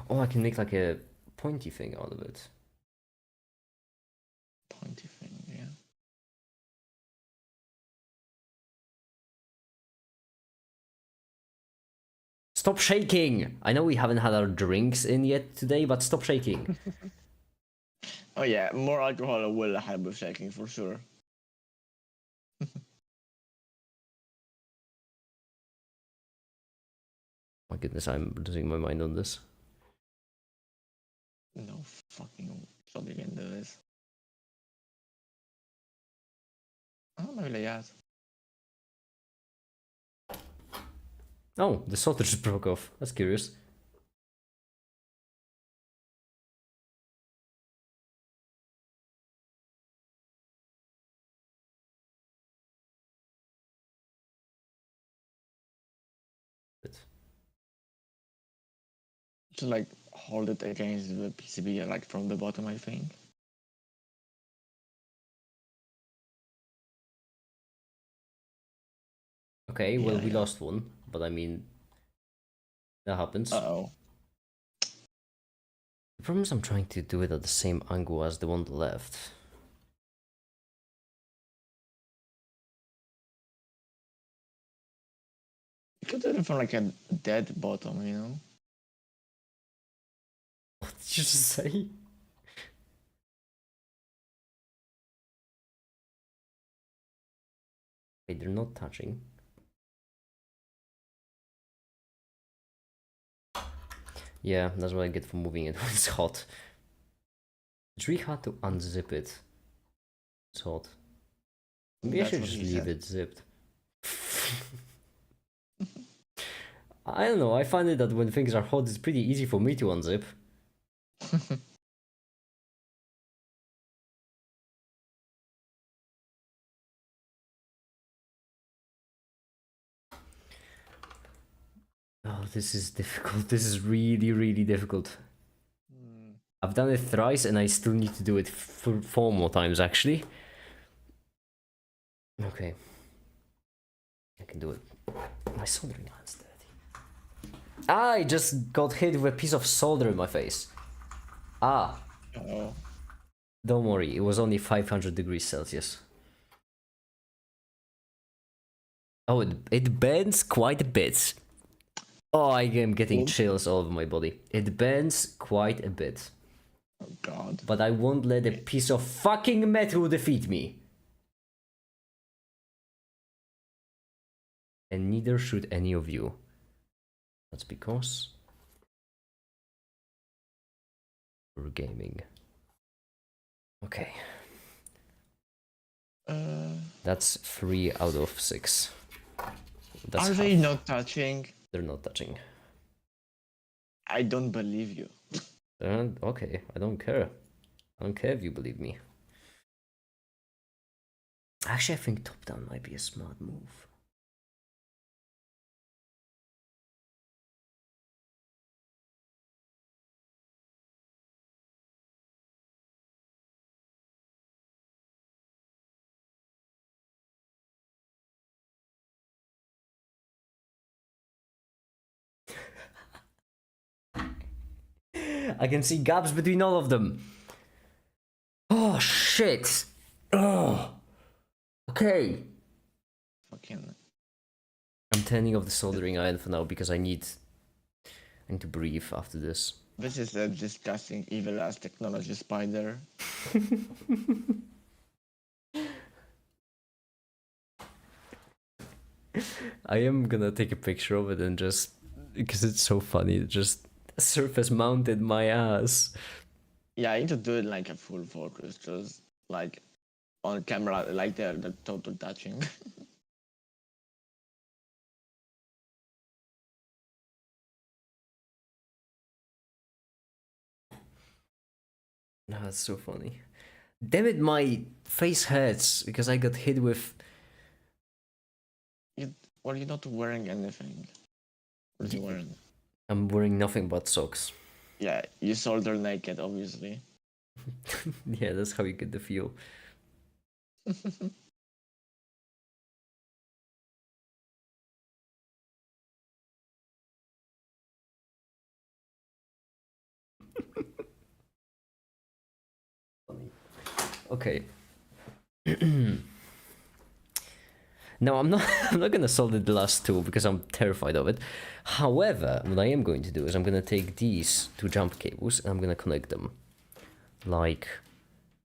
Oh, I can make like a pointy thing out of it. Pointy thing, yeah. Stop shaking! I know we haven't had our drinks in yet today, but stop shaking. Oh yeah, more alcohol will help with shaking for sure. My goodness, I'm losing my mind on this. No fucking shot you can do this. Oh, maybe yes. Oh, the solder just broke off. That's curious. Just like hold it against the PCB like from the bottom, I think. Okay, well, Yeah, we yeah. lost one, but I mean, that happens. Uh-oh. The problem is I'm trying to do it at the same angle as the one on the left. You could do it from like a dead bottom, you know? What did you just say? Wait, they're not touching. Yeah, that's what I get for moving it when it's hot. It's really hard to unzip it. It's hot. Maybe I That's should what just he leave said. it zipped. I don't know, I find it that when things are hot, it's pretty easy for me to unzip. Oh, this is difficult. This is really, really difficult. I've done it thrice and I still need to do it for 4 more times, actually. Okay. I can do it. My soldering iron's dirty. I just got hit with a piece of solder in my face. Ah, Oh. don't worry, it was only 500 degrees Celsius. Oh, it bends quite a bit. Oh, I am getting Oops. chills all over my body. It bends quite a bit. Oh god. But I won't let a piece of fucking metal defeat me. And neither should any of you. That's because we're gaming. Okay. That's 3 out of 6. That's Are they half. not touching? They're not touching. I don't believe you. Okay, I don't care. I don't care if you believe me. Actually, I think top down might be a smart move. I can see gaps between all of them. Oh shit. Oh. Okay. Fucking. I'm turning off the soldering iron for now because I need to breathe after this. This is a disgusting evil ass technology spider. I am gonna take a picture of it and just because it's so funny, just surface mounted my ass. Yeah, I need to do it like a full focus, just like on camera, like the total touching. No, that's so funny. Damn it, my face hurts because I got hit with. You're not wearing anything. What are you wearing? I'm wearing nothing but socks. Yeah, you solder naked, obviously. Yeah, that's how you get the feel. Okay. No, I'm not. I'm not gonna solder the last two because I'm terrified of it. However, what I am going to do is I'm gonna take these two jump cables and I'm gonna connect them, like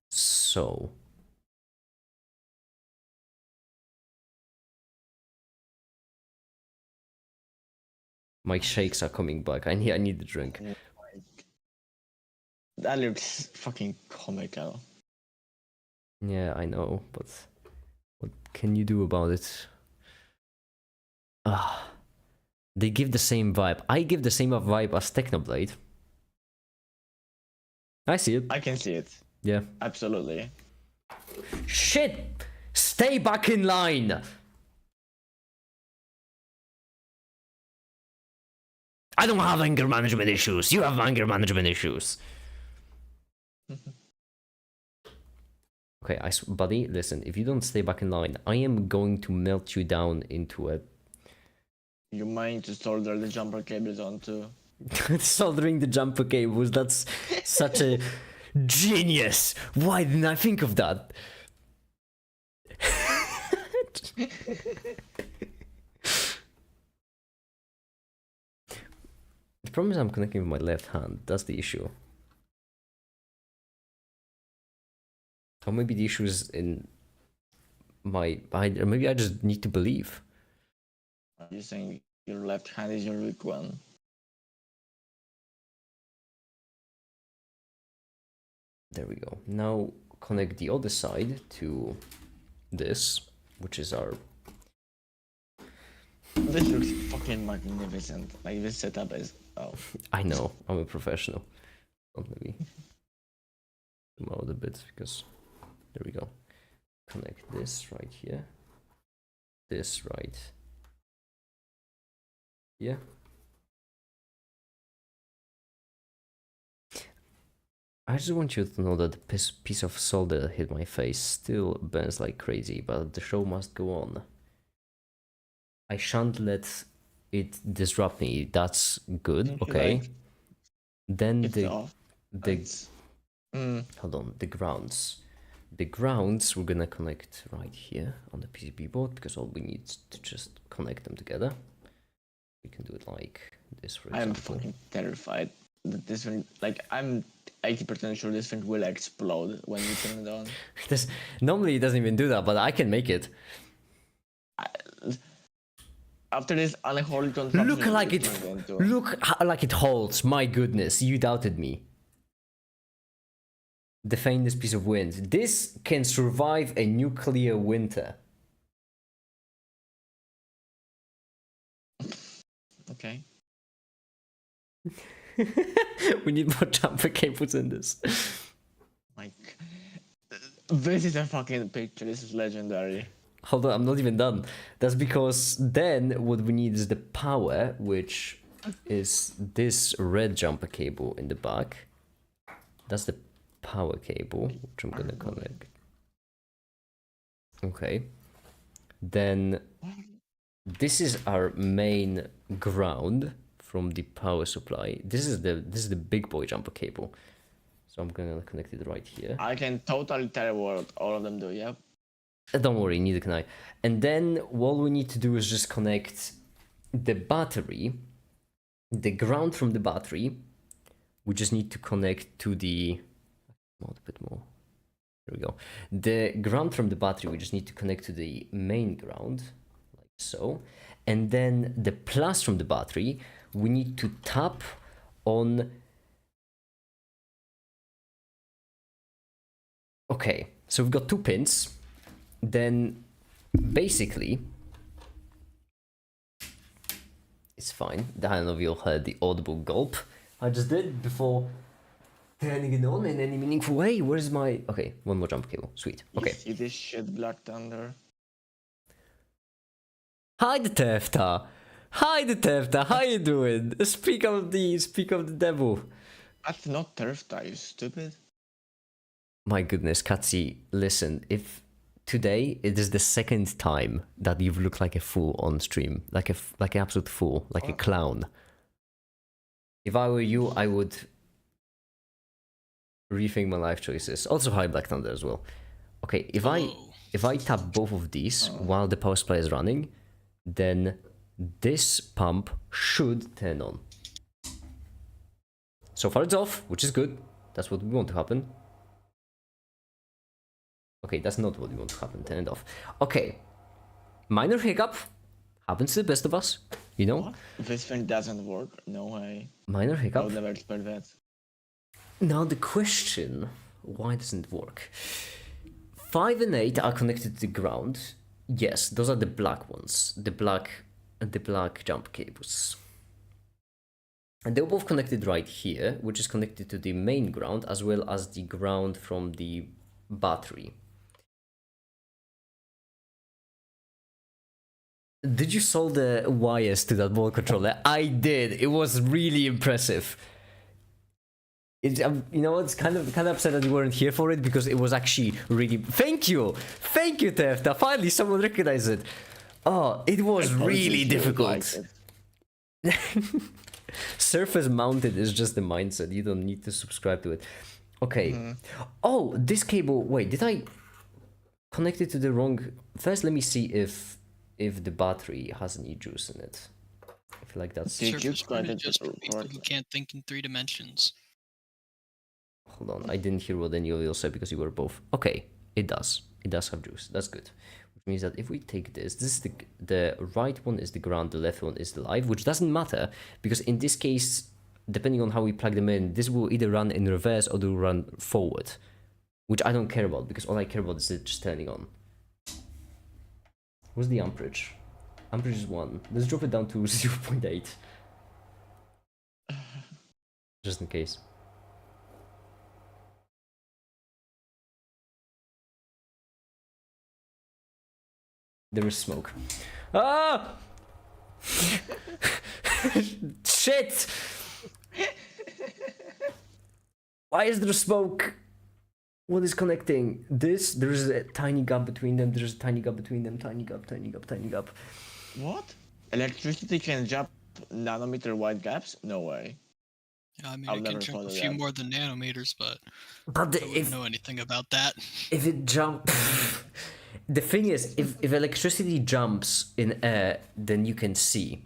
so. My shakes are coming back. I need a drink. That looks fucking comical. Yeah, I know, but what can you do about it? Ah, they give the same vibe. I give the same vibe as Technoblade. I see it. I can see it. Yeah. Absolutely. Shit! Stay back in line! I don't have anger management issues. You have anger management issues. Okay, buddy, listen. If you don't stay back in line, I am going to melt you down into a. You mind to solder the jumper cables onto? Soldering the jumper cables. That's such a genius. Why didn't I think of that? The problem is I'm connecting with my left hand. That's the issue. Or maybe the issue is in my. Maybe I just need to believe. Are you saying your left hand is your weak one? There we go. Now connect the other side to this, which is our. This looks fucking magnificent. Like this setup is. Oh. I know. I'm a professional. Well, maybe zoom out a bit because there we go. Connect this right here. This right. Yeah. I just want you to know that the piece of solder that hit my face still burns like crazy, but the show must go on. I shan't let it disrupt me. That's good. Okay. Like, then it's off. Hold on, the grounds. The grounds we're gonna connect right here on the PCB board because all we need is to just connect them together. We can do it like this, for example. I'm fucking terrified that this thing, like, I'm 80% sure this thing will explode when you turn it on. Normally it doesn't even do that, but I can make it. After this unholy contraption, Look like it holds. My goodness, you doubted me. Defend this piece of wind. This can survive a nuclear winter. Okay. We need more jumper cables in this. Like, this is a fucking picture. This is legendary. Hold on, I'm not even done. That's because then what we need is the power, which is this red jumper cable in the back. That's the power cable, which I'm gonna connect. Okay. Then this is our main ground from the power supply. This is the big boy jumper cable. So I'm gonna connect it right here. I can totally tell what all of them do, yeah? Don't worry, neither can I. And then what we need to do is just connect the battery, the ground from the battery. We just need to connect to the... a bit more. There we go. The ground from the battery, we just need to connect to the main ground, like so. And then the plus from the battery, we need to tap on... Okay, so we've got 2 pins. Then basically, it's fine. I don't know if you all heard the audible gulp I just did before turning it on in any meaningful way. Where's my... Okay, one more jump cable. Sweet. Okay. You see this shit, Black Thunder? Hi, the Tefta. Hi, the Tefta. How you doing? Speak of the devil. That's not Turfta, you stupid. My goodness, Katsi, listen, if today it is the second time that you've looked like a fool on stream, like an absolute fool, like a clown. If I were you, I would rethink my life choices. Also, hi, Black Thunder as well. Okay, if I tap both of these while the power supply is running, then this pump should turn on. So far it's off, which is good. That's what we want to happen. Okay, that's not what we want to happen. Turn it off. Okay. Minor hiccup. Happens to the best of us. You know? What? This thing doesn't work? No way. Minor I hiccup. would never expect that. Now the question, why doesn't it work? 5 and 8 are connected to the ground. Yes, those are the black ones. The black jump cables. And they're both connected right here, which is connected to the main ground as well as the ground from the battery. Did you solve the wires to that ball controller? I did. It was really impressive. You know, it's kind of upset that you weren't here for it because it was actually really. Thank you, Tefta. Finally, someone recognized it. Oh, it was really difficult. Surface mounted is just the mindset. You don't need to subscribe to it. Okay. Oh, this cable. Wait, did I connect it to the wrong? First, let me see if the battery has any juice in it. I feel like that's... Did you Surface try mounted to just for people record? who can't think in 3 dimensions. Hold on, I didn't hear what any of you said because you were both. Okay, it does. It does have juice. That's good. Which means that if we take this is the right one is the ground, the left one is the live, which doesn't matter because in this case, depending on how we plug them in, this will either run in reverse or do run forward, which I don't care about because all I care about is it just turning on. What's the amperage? Amperage is 1. Let's drop it down to 0.8. Just in case. There is smoke. Ah! Shit! Why is there smoke? What is connecting? This, there is a tiny gap between them, there's a tiny gap between them, tiny gap. What? Electricity can jump nanometer wide gaps? No way. Yeah, I mean, I'll it can never jump follow a few that. more than nanometers, but But I wouldn't know anything about that. if it jumps... The thing is, if electricity jumps in air, then you can see.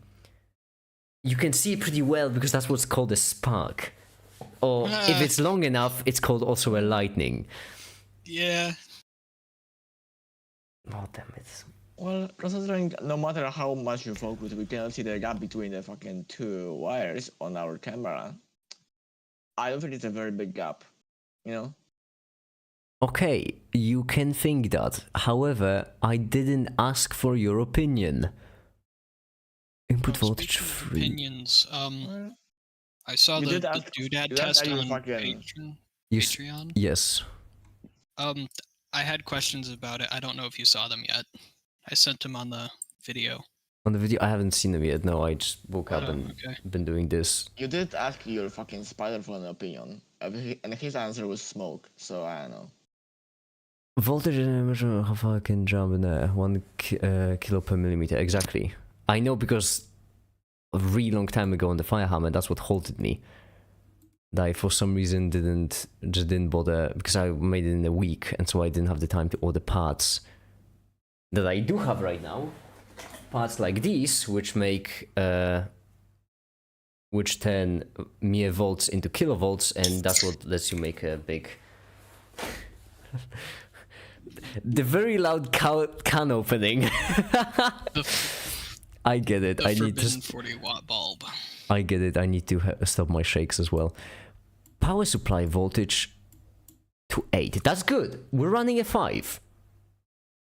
You can see pretty well because that's what's called a spark. Or if it's long enough, it's called also a lightning. Yeah. Oh, damn it. Well, considering no matter how much you focus, we cannot see the gap between the fucking 2 wires on our camera. I don't think it's a very big gap, you know? Okay, you can think that. However, I didn't ask for your opinion. Input Well, voltage speaking of 3. opinions, Well, I saw you the did ask- doodad you asked test are you on fucking- Patreon. Yes. I had questions about it. I don't know if you saw them yet. I sent them on the video. On the video, I haven't seen them yet. No, I just woke up Oh, and okay. been doing this. You did ask your fucking spider for an opinion, and his answer was smoke, so I don't know. Voltage measure how far I can jump in there. 1 kilo per millimeter. Exactly. I know because a really long time ago on the Firehammer. That's what halted me. That I for some reason didn't bother, because I made it in a week, and so I didn't have the time to order parts that I do have right now. Parts like these, which make which turn mere volts into kilovolts, and that's what lets you make a big. The very loud can opening. I get it. The I need forbidden to. 40-watt bulb. I get it. I need to stop my shakes as well. Power supply voltage to 8. That's good. We're running a 5.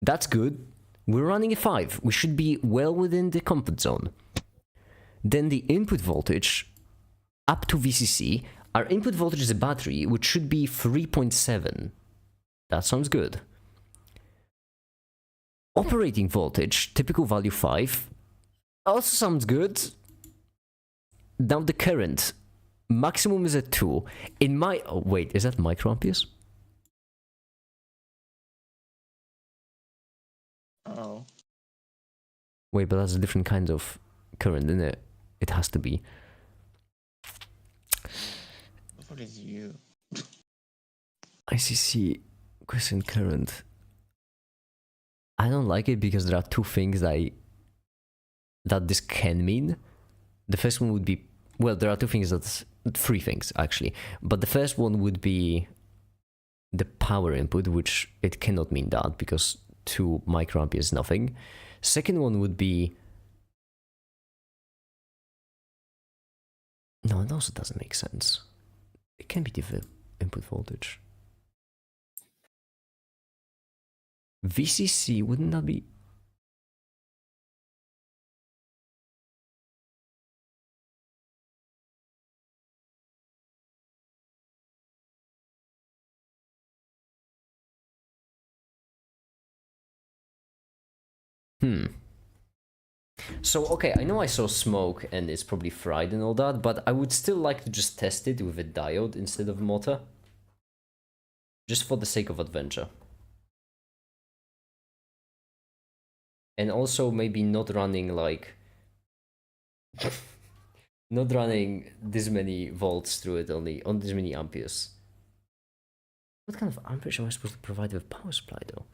That's good. We're running a 5. We should be well within the comfort zone. Then the input voltage up to VCC. Our input voltage is a battery, which should be 3.7. That sounds good. Operating voltage, typical value 5. Also sounds good. Now the current. Maximum is at 2. In my... Oh, wait, is that microamperes? Oh. Wait, but that's a different kind of current, isn't it? It has to be. What is you? ICC quiescent current. I don't like it because there are two things that this can mean. The first one would be... Well, there are two things that's... 3 things, actually. But the first one would be the power input, which it cannot mean that, because 2 microamperes is nothing. Second one would be... No, it also doesn't make sense. It can be the input voltage. VCC, wouldn't that be... So, okay, I know I saw smoke and it's probably fried and all that, but I would still like to just test it with a diode instead of motor. Just for the sake of adventure. And also maybe not running like... not running this many volts through it, only on this many amperes. What kind of amperage am I supposed to provide with power supply though?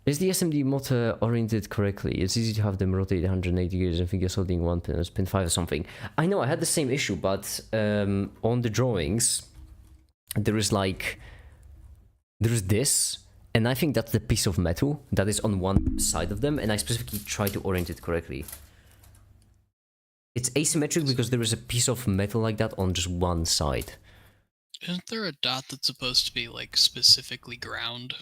Is the SMD motor oriented correctly? It's easy to have them rotate 180 degrees and think you're holding one pin, it's pin 5 or something. I know, I had the same issue, but on the drawings, there is this, and I think that's the piece of metal that is on one side of them, and I specifically try to orient it correctly. It's asymmetric because there is a piece of metal like that on just one side. Isn't there a dot that's supposed to be, like, specifically ground?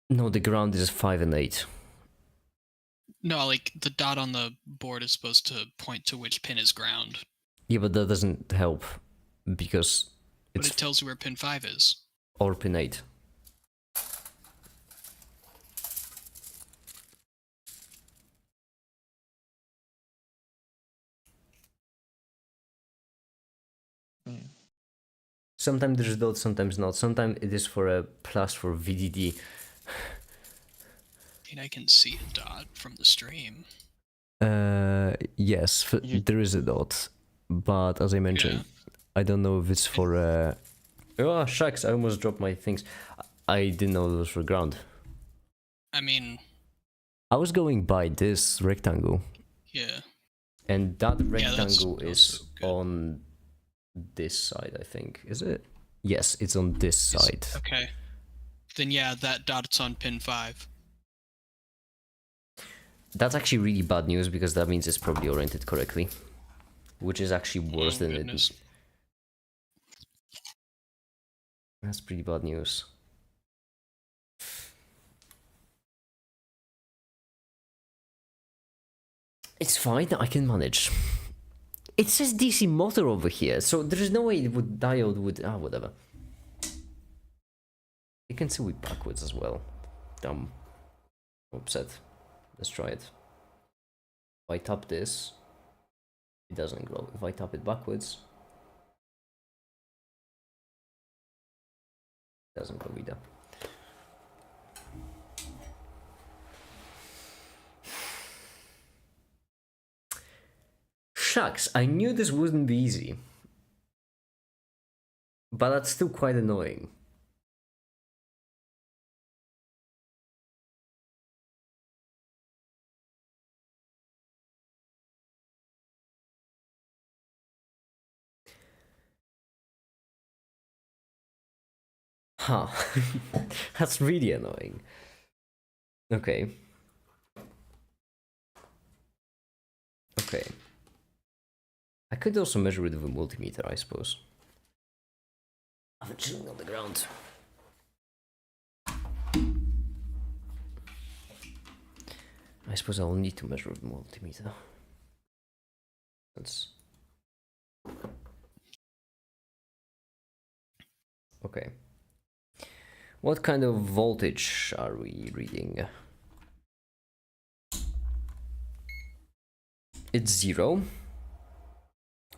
No, the ground is 5 and 8. No, like, the dot on the board is supposed to point to which pin is ground. Yeah, but that doesn't help, because But it's... it tells you where pin 5 is. Or pin 8. Sometimes there's dots, sometimes not. Sometimes it is for a plus for VDD. I mean, I can see a dot from the stream. Yes, there is a dot. But as I mentioned, I don't know if it's for... Oh, shucks, I almost dropped my things. I didn't know it was for ground. I mean... I was going by this rectangle. Yeah. And that Yeah, that's rectangle is also good. on this side, I think. Is it? Yes, it's on this side. Okay. Then yeah, that dot's on pin 5. That's actually really bad news because that means it's probably oriented correctly. Which is actually worse than goodness. it. That's pretty bad news. It's fine, I can manage. It says DC motor over here, so there's no way it would diode would... Ah, whatever. You can see it backwards as well. Dumb. Upset. Let's try it. If I tap this, it doesn't grow. If I tap it backwards, it doesn't grow either. shucks, I knew this wouldn't be easy. But that's still quite annoying. Huh. That's really annoying. Okay. Okay. I could also measure it with a multimeter, I suppose. I'm chilling on the ground. I suppose I'll need to measure with a multimeter. That's... Okay. What kind of voltage are we reading? It's 0.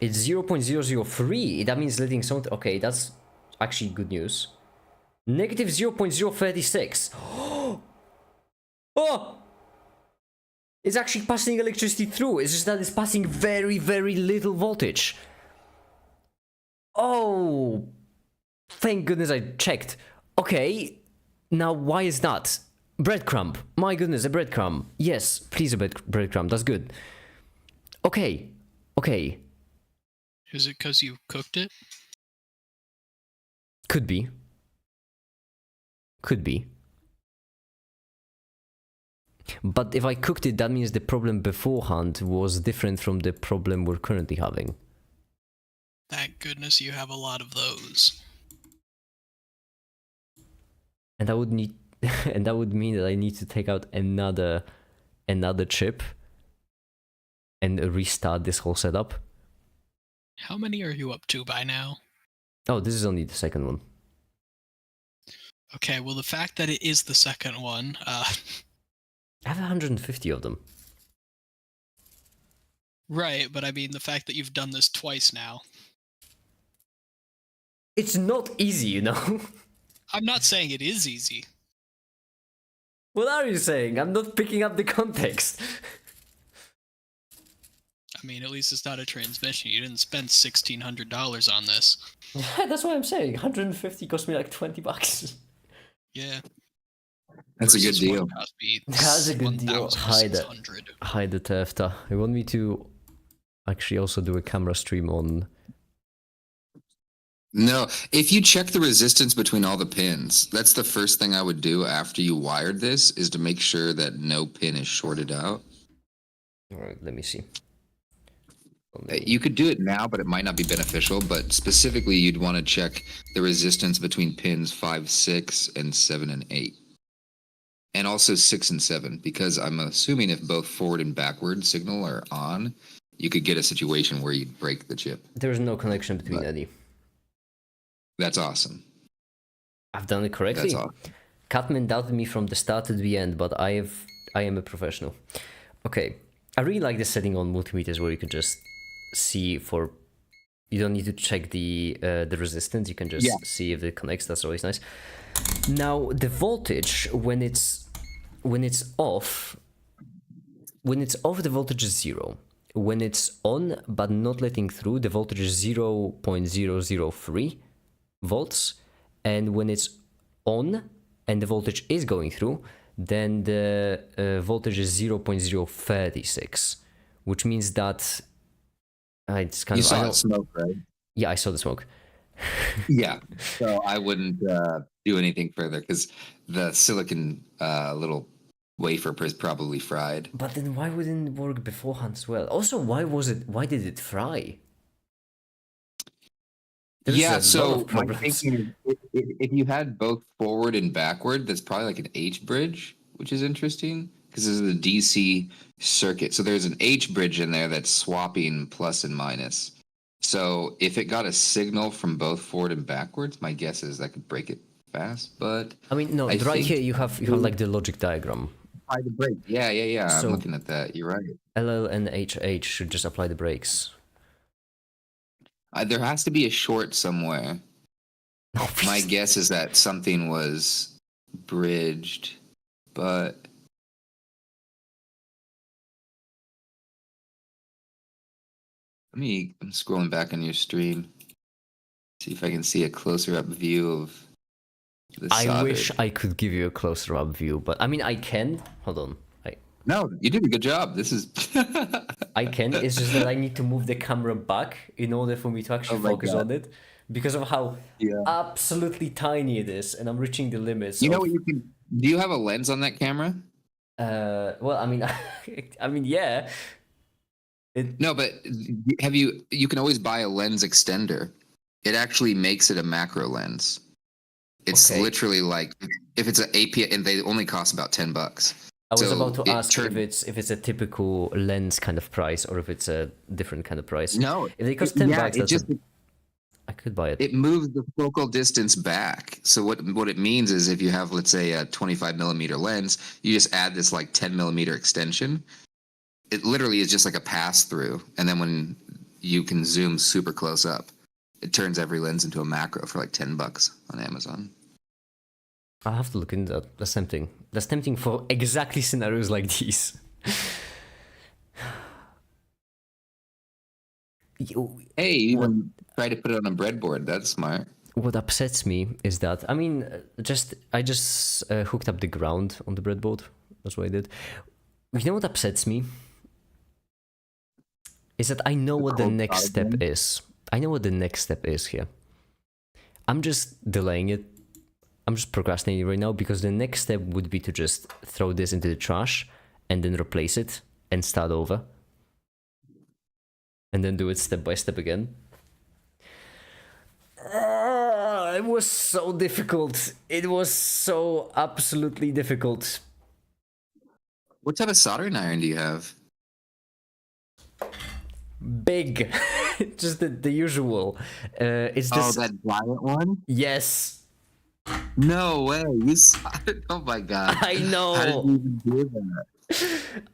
It's 0.003. That means letting something... Okay, that's actually good news. Negative 0.036. Oh! It's actually passing electricity through. It's just that it's passing very, very little voltage. Oh! Thank goodness I checked. Okay, now why is that? Breadcrumb. My goodness, a breadcrumb. Yes, please a breadcrumb. That's good. Okay, okay. Is it because you cooked it? Could be. Could be. But if I cooked it, that means the problem beforehand was different from the problem we're currently having. Thank goodness you have a lot of those. And I would need, and that would mean that I need to take out another chip and restart this whole setup. How many are you up to by now? Oh, this is only the second one. Okay, well the fact that it is the second one, I have 150 of them. right, but I mean the fact that you've done this twice now. It's not easy, you know? I'm not saying it is easy. What are you saying? I'm not picking up the context. I mean, at least it's not a transmission. You didn't spend $1,600 on this. Yeah, that's what I'm saying. 150 cost me like 20 bucks. Yeah. That's a good Versus one deal. cost me That's a good deal. Hide it. 1,600. Hide the Tefta. You want me to actually also do a camera stream on... No, if you check the resistance between all the pins, that's the first thing I would do after you wired this, is to make sure that no pin is shorted out. Alright, let me see. You could do it now, but it might not be beneficial. But specifically, you'd want to check the resistance between pins 5, 6, and 7 and 8. And also 6 and 7, because I'm assuming if both forward and backward signal are on, you could get a situation where you'd break the chip. There's no connection between any. That's awesome. I've done it correctly. That's awesome. Catman doubted me from the start to the end, but I am a professional. Okay, I really like this setting on multimeters where you can just see for... You don't need to check the resistance, you can just see if it connects. That's always nice. Now, the voltage, when it's off, the voltage is 0. When it's on but not letting through, the voltage is 0.003 volts. And when it's on and the voltage is going through, then the voltage is 0.036, which means that it's kind You of... saw the smoke, right? Yeah, I saw the smoke. Yeah. So I wouldn't do anything further because the silicon little wafer is probably fried. But then why wouldn't it work beforehand as well? Also, why did it fry? There's a Yeah, lot so of my problems. thinking is if you had both forward and backward, that's probably like an H bridge, which is interesting because this is a DC circuit. So there's an H bridge in there that's swapping plus and minus. So if it got a signal from both forward and backwards, my guess is that could break it fast. But I mean, no, I right think- here you have like the logic diagram. apply the brake. Yeah. So- I'm looking at that. You're right. LL and HH should just apply the brakes. There has to be a short somewhere. My guess is that something was bridged, but I'm scrolling back on your stream. See if I can see a closer up view of the I solder. wish I could give you a closer up view, but I mean, I can. Hold on. No, you did a good job. This is. I can. It's just that I need to move the camera back in order for me to actually Oh my focus God. on it because of how Yeah. absolutely tiny it is, and I'm reaching the limits. You know of, what you can? Do you have a lens on that camera? well, I mean, I mean, yeah. No, but have you? You can always buy a lens extender. It actually makes it a macro lens. It's Okay. literally like if it's an API, and they only cost about $10. I was So about to it ask turned- if it's a typical lens kind of price or if it's a different kind of price. No, If they cost $10, yeah, that's it just I could buy it. it moves the focal distance back. So what it means is if you have, let's say, a 25 millimeter lens, you just add this like 10 millimeter extension. It literally is just like a pass through, and then when you can zoom super close up, it turns every lens into a macro for like $10 on Amazon. I'll have to look into that. That's tempting. That's tempting for exactly scenarios like these. Hey, you even try to put it on a breadboard. That's smart. What upsets me is that I mean, I just hooked up the ground on the breadboard. That's what I did. You know what upsets me is that I know what the cold next step solder? is. I know what the next step is here. I'm just delaying it. I'm just procrastinating right now because the next step would be to just throw this into the trash and then replace it and start over. And then do it step by step again. It was so difficult. It was so absolutely difficult. What type of soldering iron do you have? Big. Just the usual. It's just... that giant one? Yes. No way. You soldered? Oh my god. I know. How did you even do that?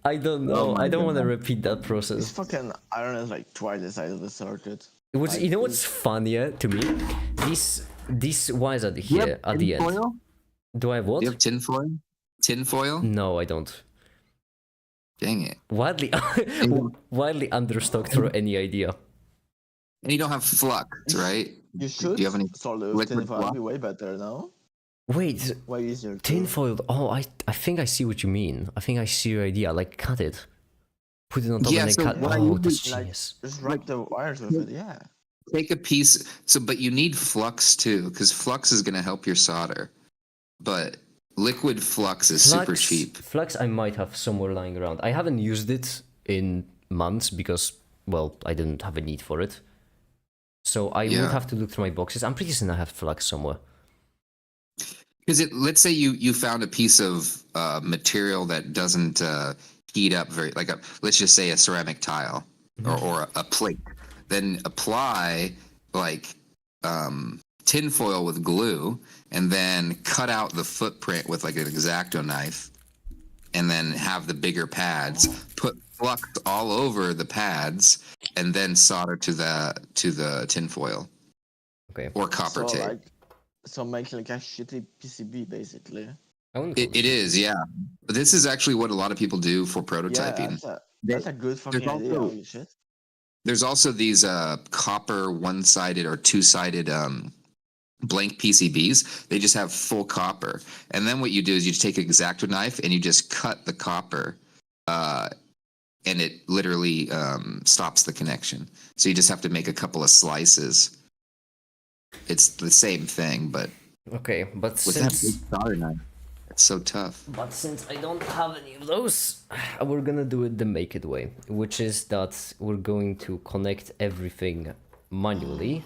I don't know. my I don't want to God. repeat that This process. fucking iron is like twice the size of the circuit. What's, you know what's funnier to me? These wires are here at the end. Tinfoil? Do I have what? Do you have tinfoil? Tinfoil? No, I don't. Dang it. Widely understocked for any idea. And you don't have flux, right? You should Do you have any solve the liquid tinfoil block? be way better, no? Wait, Way easier. to- tinfoil. Oh, I think I see what you mean. I think I see your idea. Like cut it, put it on top Yeah, and then so cut. what I Oh, usually that's like- genius. Just wrap the wires with it, yeah. Take a piece. So, but you need flux too, because flux is going to help your solder. But liquid flux is super cheap. Flux I might have somewhere lying around. I haven't used it in months because, well, I didn't have a need for it. So I Yeah. would have to look through my boxes. I'm pretty certain I have flux somewhere. Because let's say you found a piece of material that doesn't heat up very, like let's just say a ceramic tile or a plate. Then apply like tinfoil with glue, and then cut out the footprint with like an X-Acto knife, and then have the bigger pads. Put flux all over the pads, and then solder to the tinfoil Okay. or copper So tape. like, so make like a shitty PCB basically. I wouldn't It is, yeah. But this is actually what a lot of people do for Yeah, prototyping. that's a good fucking idea. also- Holy shit. There's also these copper one-sided or two-sided blank PCBs. They just have full copper. And then what you do is you take an X-Acto knife and you just cut the copper, and it literally stops the connection. So you just have to make a couple of slices. It's the same thing, but Okay, but with that since big solder knife, it's so tough. I don't have any of those, we're gonna do it the make it way, which is that we're going to connect everything manually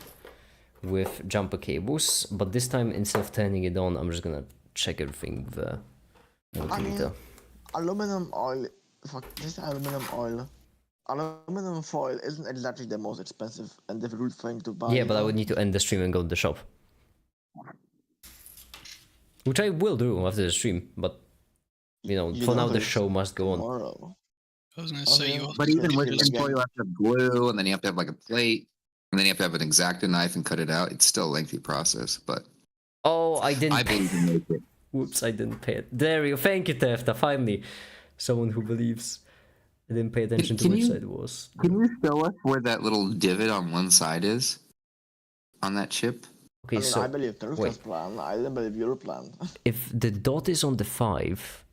with jumper cables. But this time, instead of turning it on, I'm just gonna check everything with a multimeter. Aluminum oil. Fuck, this aluminum oil. Aluminum foil isn't exactly the most expensive and difficult thing to buy. Yeah, but I you would know? need to end the stream and go to the shop. Which I will do after the stream, but you know, You for know now the there's show must go on. Tomorrow. I was gonna Oh, say yeah. you. But even with Just tinfoil, you have to have glue, and then you have to have like a plate, and then you have to have an X-Acto knife and cut it out. It's still a lengthy process, but Oh, I didn't. I believe in make it. Whoops, I didn't pay it. There you go. Thank you, Tefta. Finally, someone who believes. I didn't pay attention to Can which you- side it was. Can you show us where that little divot on one side is? On that chip? Okay, I mean, so I believe Teruska's wait. plan. I don't believe your plan. If the dot is on the 5,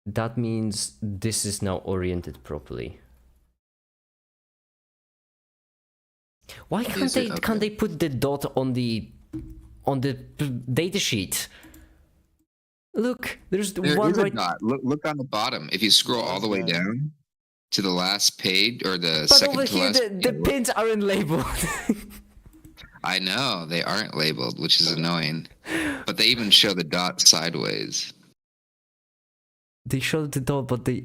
that means this is now oriented properly. Why can't Is they it? Okay. can't they put the dot on the data sheet? Look, there's There one is a right. dot. Look on the bottom. If you scroll all the way Okay. down to the last page or the But second over to here, last. the pins aren't labeled. I know they aren't labeled, which is annoying. But they even show the dot sideways. They showed the dot, but they.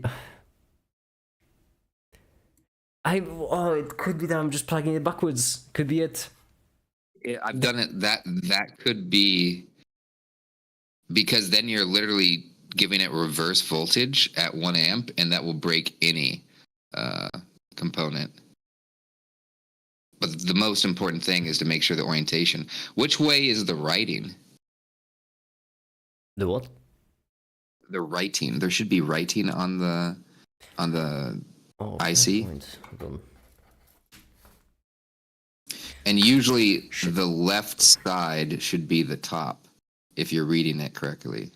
It could be that I'm just plugging it backwards. Could be it. I've done it. That could be because then you're literally giving it reverse voltage at 1 amp, and that will break any component. But the most important thing is to make sure the orientation. Which way is the writing? The what? The writing. There should be writing on the Oh, I fair see. point. Hold on. and usually the left side should be the top if you're reading it correctly.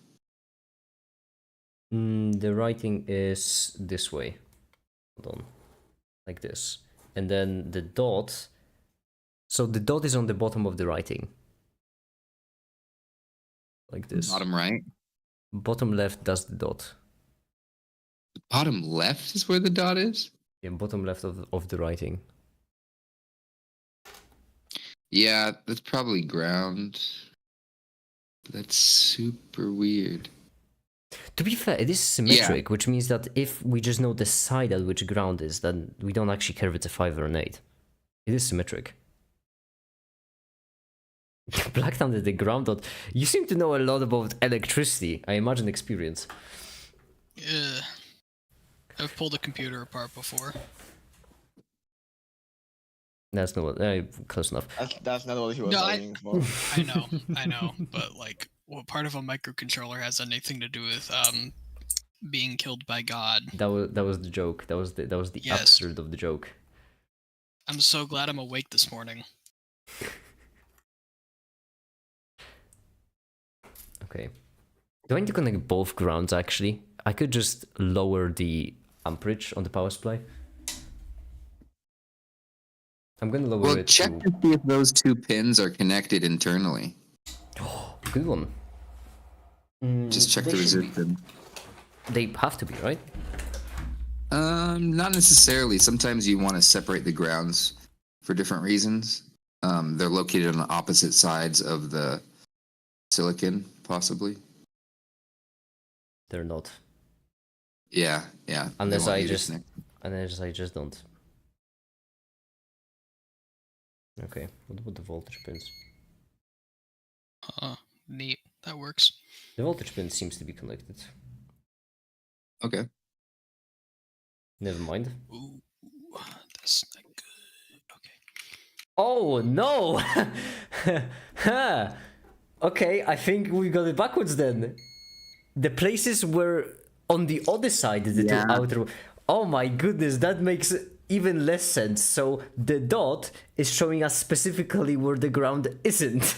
The writing is this way. Hold on. Like this. And then the dot. So the dot is on the bottom of the writing. Like this. Bottom right. Bottom left does the dot. Bottom left is where the dot is? Yeah, bottom left of the writing. Yeah, that's probably ground. That's super weird. To be fair, it is symmetric, which means that if we just know the side at which ground is, then we don't actually care if it's a 5 or an 8. It is symmetric. Blacktown did the ground dot. You seem to know a lot about electricity. I imagine experience. Yeah. I've pulled a computer apart before. That's not close enough. That's not what he was No, aiming for. I know, but like, what part of a microcontroller has anything to do with being killed by God? That was the joke. That was the Yes. absurd of the joke. I'm so glad I'm awake this morning. Okay. Do I need to connect both grounds actually? I could just lower the amperage on the power supply. I'm gonna lower Well, it check to... to see if those two pins are connected internally. Good one. Just check the They should be. resistance. They have to be, right? Not necessarily. Sometimes you want to separate the grounds for different reasons. They're located on opposite sides of the silicon, possibly. They're not. Yeah. They Unless want I you to just connect. don't. Okay, what about the voltage pins? Neat. That works. The voltage pin seems to be connected. Okay. Never mind. Ooh, that's not good. Okay. Oh no! Okay, I think we got it backwards then. The places were on the other side, the Yeah. two outer. Oh my goodness, that makes even less sense. So the dot is showing us specifically where the ground isn't.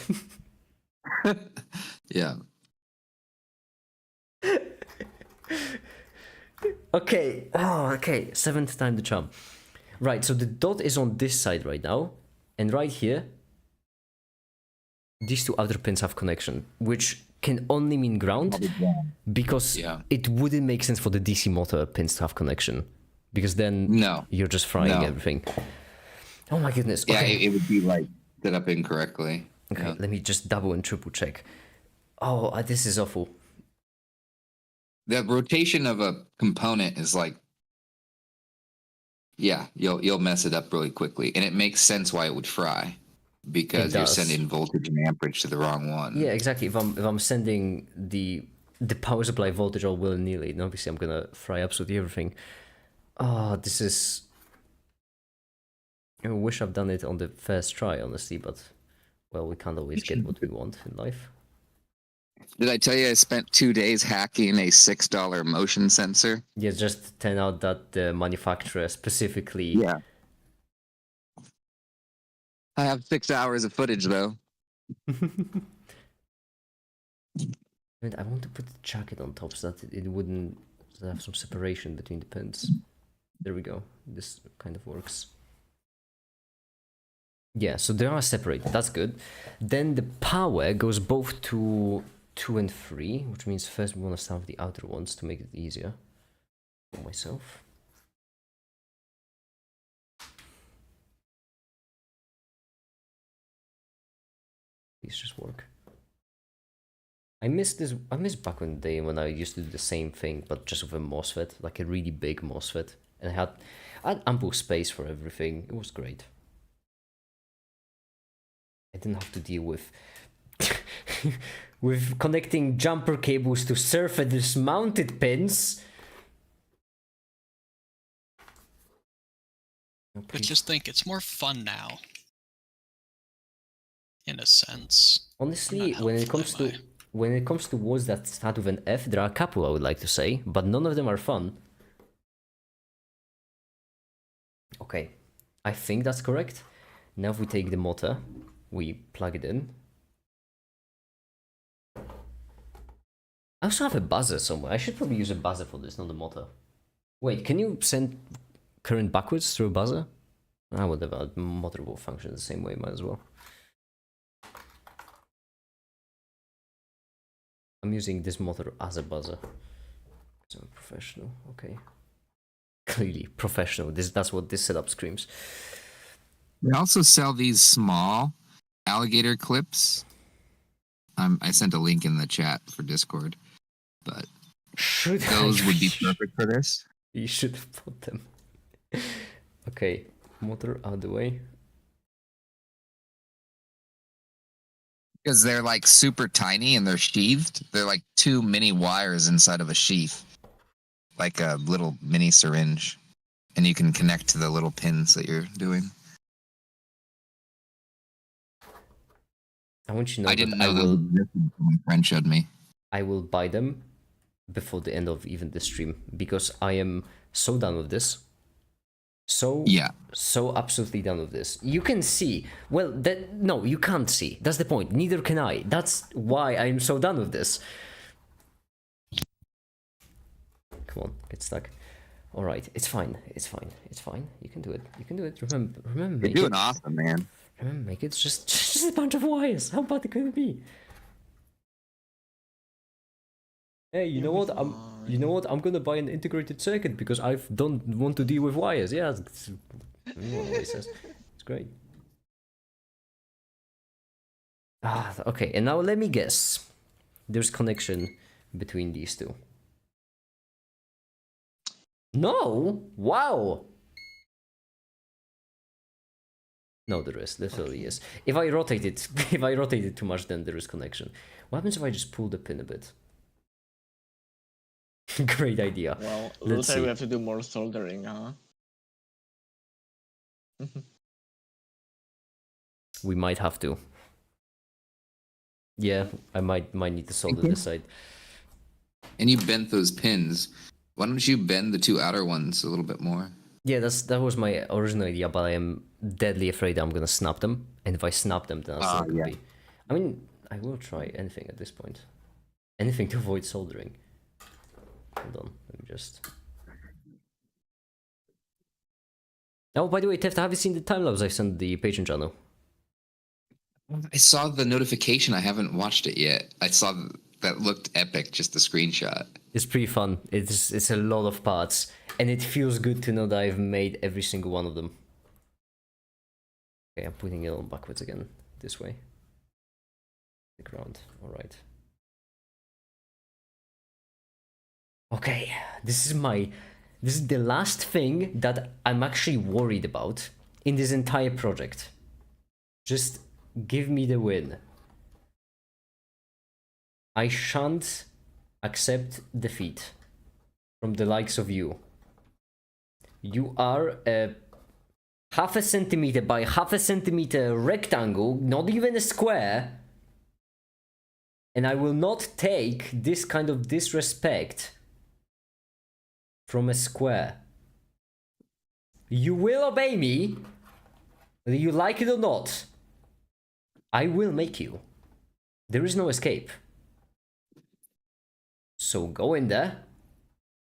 Yeah. Okay. Oh, okay. 7th time the charm. Right, so the dot is on this side right now. And right here, these two outer pins have connection, which can only mean ground because Yeah. it wouldn't make sense for the DC motor pins to have connection. Because then No. you're just frying No. everything. Oh my goodness. Yeah, Okay, it would be like set up incorrectly. okay, Yeah. let me just double and triple check. Oh, this is awful. The rotation of a component is like, yeah, you'll mess it up really quickly, and it makes sense why it would fry because It you're does. sending voltage and amperage to the wrong one. Yeah, exactly. If I'm sending the power supply voltage all willy-nilly, then obviously I'm gonna fry absolutely everything. Oh, this is... I wish I've done it on the first try, honestly, but well, we can't always get what we want in life. Did I tell you I spent 2 days hacking a $6 motion sensor? Yeah, just turn out that the manufacturer specifically. Yeah. I have 6 hours of footage though. Wait, I want to put the jacket on top so that it wouldn't have some separation between the pins. There we go. This kind of works. Yeah, so they are separated. That's good. Then the power goes both to 2 and 3, which means first we want to start with the outer ones to make it easier for myself. These just work. I miss back in the day when I used to do the same thing, but just with a MOSFET, like a really big MOSFET, and I had ample space for everything. It was great. I didn't have to deal with with connecting jumper cables to surface mounted pins. But just think, it's more fun now. In a sense. Honestly, Not when it helped comes that to when it comes to words that start with an F, there are a couple I would like to say, but none of them are fun. Okay, I think that's correct. Now if we take the motor, we plug it in. I also have a buzzer somewhere. I should probably use a buzzer for this, not a motor. Wait, can you send current backwards through a buzzer? Ah, whatever. Motor will function the same way, might as well. I'm using this motor as a buzzer. So I'm professional, okay. Clearly professional. That's what this setup screams. They also sell these small alligator clips. I sent a link in the chat for Discord, but those would be perfect for this. You should have put them. Okay, motor out of the way. Because they're like super tiny and they're sheathed. They're like 2 mini wires inside of a sheath, like a little mini syringe, and you can connect to the little pins that you're doing. I want you to know I didn't know those existed when my friend showed me. I will buy them before the end of even the stream because I am so done with this. So absolutely done with this. You can see. Well, no, you can't see. That's the point. Neither can I. That's why I'm so done with this. Come on, get stuck. All right, it's fine. It's fine. It's fine. You can do it. You can do it. Remember. You're doing awesome, man. Remember, make it just a bunch of wires. How bad could it be? Hey, you know what? I'm gonna buy an integrated circuit because I don't want to deal with wires. Yeah, it's great. Okay, and now let me guess. There's connection between these two. No! Wow! No, there is. Literally is. If I rotate it too much, then there is connection. What happens if I just pull the pin a bit? Great idea. Well, Let's looks like see. we have to do more soldering, huh? We might have to. Yeah, I might need to solder this side. And you bent those pins. Why don't you bend the 2 outer ones a little bit more? Yeah, that was my original idea, but I am deadly afraid I'm gonna snap them. And if I snap them, then that's not gonna be. I mean, I will try anything at this point. Anything to avoid soldering. Hold on, let me just. Oh, by the way, Tefta, have you seen the time lapse I sent the Patreon channel? I saw the notification. I haven't watched it yet. I saw that looked epic, just the screenshot. It's pretty fun. It's a lot of parts, and it feels good to know that I've made every single one of them. Okay, I'm putting it on backwards again, this way. The ground, alright. Okay, this is the last thing that I'm actually worried about in this entire project. Just give me the win. I shan't accept defeat from the likes of you. You are a 0.5 centimeter by 0.5 centimeter rectangle, not even a square, And I will not take this kind of disrespect from a square. You will obey me, whether you like it or not. I will make you. There is no escape. So go in there,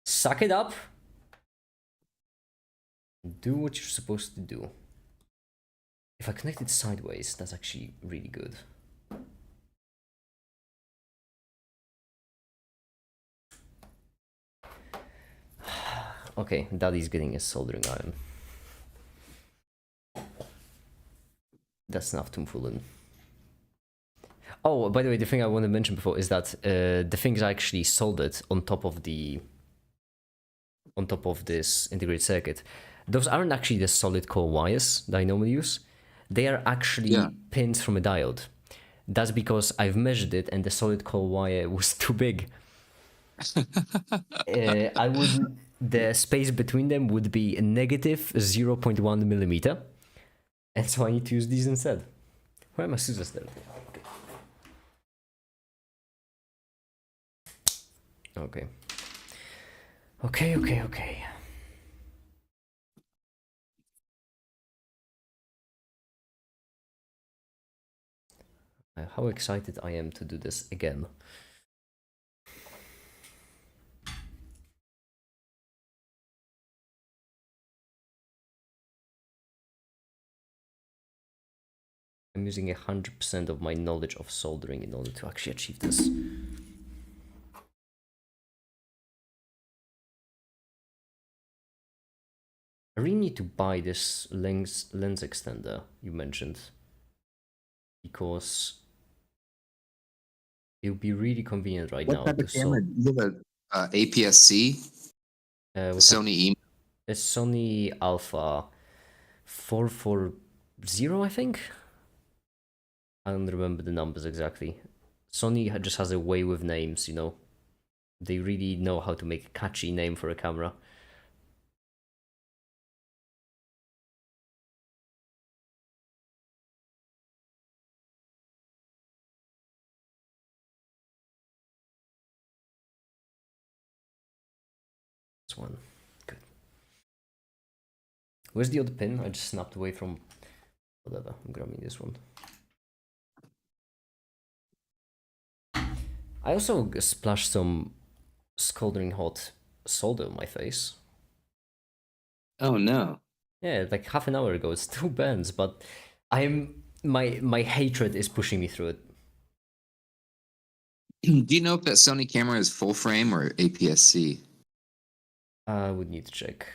suck it up, do what you're supposed to do. If I connect it sideways, that's actually really good. Okay, Daddy's getting a soldering iron. That's enough to pull in. Oh, by the way, the thing I want to mention before is that the things are actually soldered on top of this integrated circuit. Those aren't actually the solid core wires that I normally use. They are actually pins from a diode. That's because I've measured it and the solid core wire was too big. The space between them would be a negative 0.1 millimeter. And so I need to use these instead. Where are my scissors then? Okay. Okay. How excited I am to do this again. I'm using 100% of my knowledge of soldering in order to actually achieve this. I really need to buy this lens extender you mentioned, because it would be really convenient right now. What type of camera? You have a APS-C? Sony E? A Sony Alpha 440, I think? I don't remember the numbers exactly. Sony just has a way with names, you know. They really know how to make a catchy name for a camera. This one. Good. Where's the other pin? I just snapped away from whatever. I'm grabbing this one. I also splashed some scalding hot solder on my face. Oh no. Yeah, like half an hour ago. It still burns, but my hatred is pushing me through it. Do you know if that Sony camera is full frame or APS-C? I would need to check.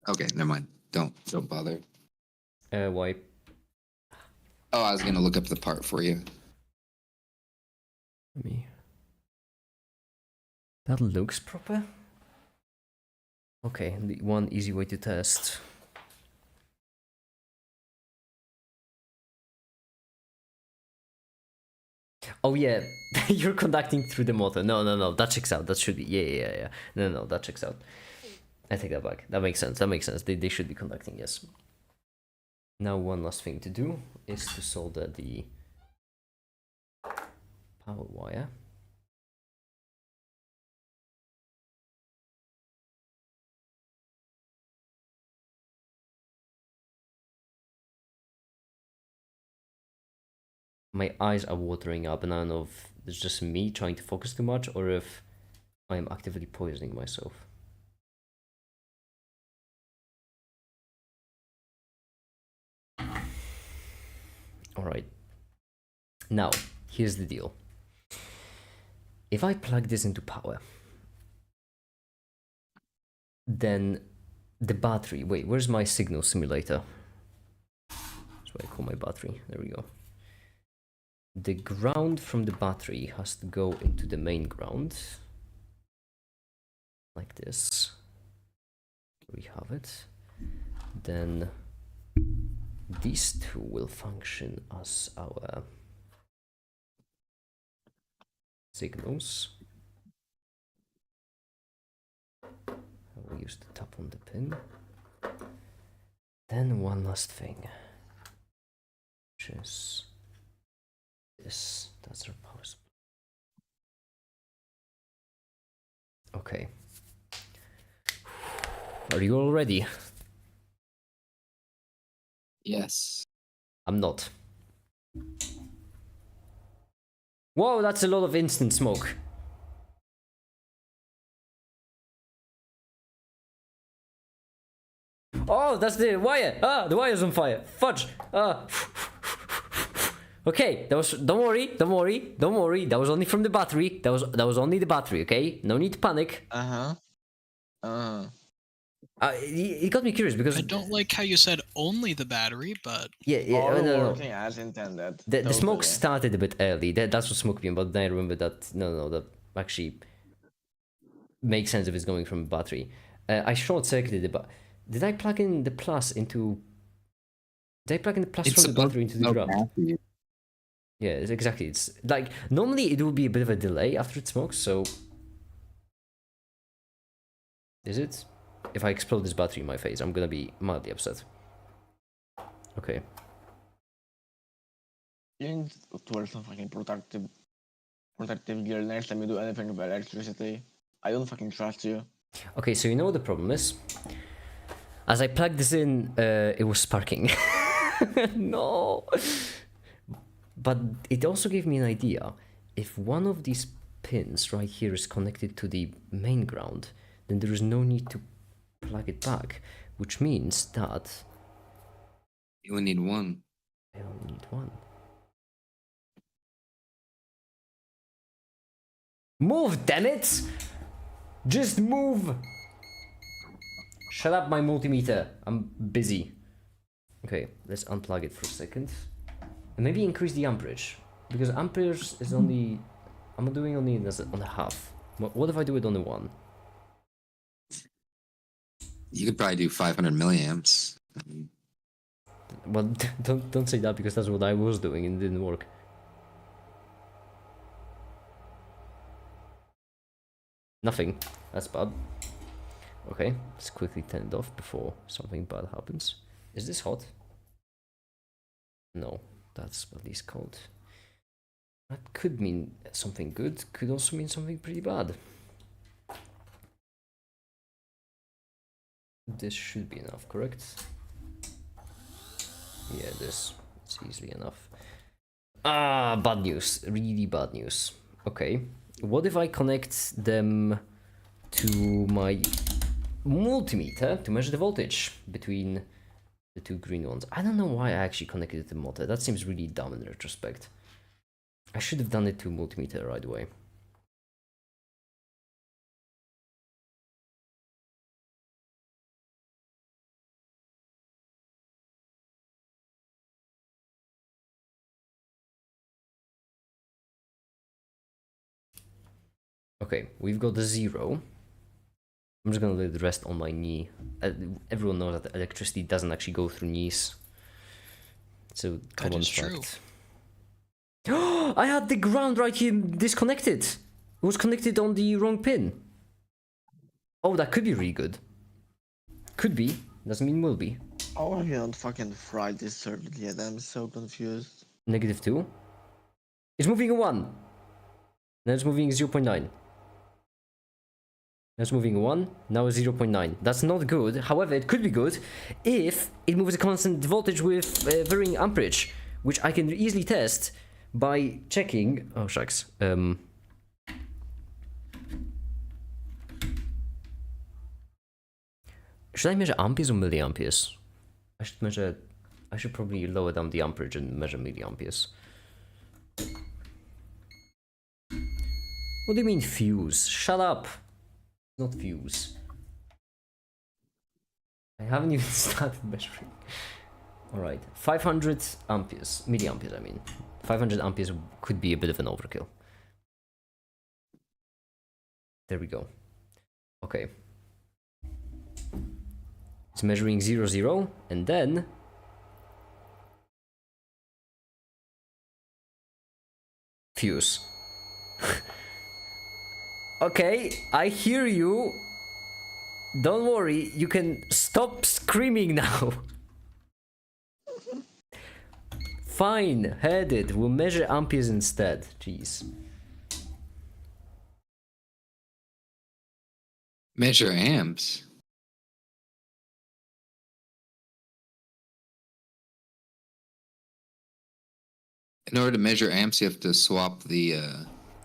Okay, never mind. Don't bother. Why? Oh, I was gonna look up the part for you. Me. That looks proper. Okay, the one easy way to test. Oh yeah, you're conducting through the motor. No, that checks out. That should be, yeah. No, that checks out. I take that back. That makes sense. They should be conducting, yes. Now one last thing to do is to solder the power wire. My eyes are watering up, and I don't know if it's just me trying to focus too much or if I am actively poisoning myself. Alright. Now, here's the deal. If I plug this into power, then the battery... Wait, where's my signal simulator? That's what I call my battery. There we go. The ground from the battery has to go into the main ground. Like this. We have it. Then these two will function as our signals. I will use the tap on the pin. Then one last thing, which is this. That's our power supply. Okay. Are you all ready? Yes. I'm not. Whoa, that's a lot of instant smoke. Oh, that's the wire. Ah, the wire's on fire. Fudge. Ah. Okay, that was. Don't worry. Don't worry. Don't worry. That was only from the battery. That was only the battery. Okay, no need to panic. It got me curious because I don't like how you said only the battery, but yeah, All no. working as intended. The smoke Totally. started a bit early. That's what smoked me, but then I remember that no, that actually makes sense if it's going from a battery. I short circuited it, but did I plug in the plus into? Did I plug in the plus from the battery into the ground? Yeah, exactly. It's like normally it would be a bit of a delay after it smokes. So is it? If I explode this battery in my face, I'm gonna be mildly upset. Okay. You need to wear some fucking protective gear next time you do anything with electricity. I don't fucking trust you. Okay, so you know what the problem is? As I plugged this in, it was sparking. No! But it also gave me an idea. If one of these pins right here is connected to the main ground, then there is no need to plug it back, which means that You only need one. I only need one. Move, damn it! Just move! Shut up, my multimeter. I'm busy. Okay, let's unplug it for a second. And maybe increase the amperage. Because amperage is only... I'm doing only on the half. What if I do it on the 1? You could probably do 500 milliamps. Well, don't say that because that's what I was doing and it didn't work. Nothing. That's bad. Okay, let's quickly turn it off before something bad happens. Is this hot? No, that's at least cold. That could mean something good, could also mean something pretty bad. This should be enough, correct? Yeah, this is easily enough. Ah, bad news. Really bad news. Okay, what if I connect them to my multimeter to measure the voltage between the two green ones? I don't know why I actually connected it to the motor. That seems really dumb in retrospect. I should have done it to multimeter right away. Okay, we've got the 0. I'm just gonna let it rest on my knee. Everyone knows that electricity doesn't actually go through knees. So common is true. fact. I had the ground right here disconnected. It was connected on the wrong pin. Oh, that could be really good. Could be. Doesn't mean will be. Oh, you don't fucking fry this circuit yet. I'm so confused. -2. It's moving a 1. Now it's moving 0.9. Now it's moving a 1. Now it's 0.9. That's not good. However, it could be good if it moves a constant voltage with varying amperage, which I can easily test by checking. Oh shucks. Should I measure amperes or milliamperes? I should probably lower down the amperage and measure milliamperes. What do you mean fuse? Shut up! Not fuse. I haven't even started measuring. Alright, 500 amperes, milliamperes I mean. 500 amperes could be a bit of an overkill. There we go. Okay. It's measuring 0, 0, and then... fuse. Okay, I hear you. Don't worry, you can stop screaming now. Fine, heard it. We'll measure amperes instead. Jeez. Measure amps. In order to measure amps, you have to swap the.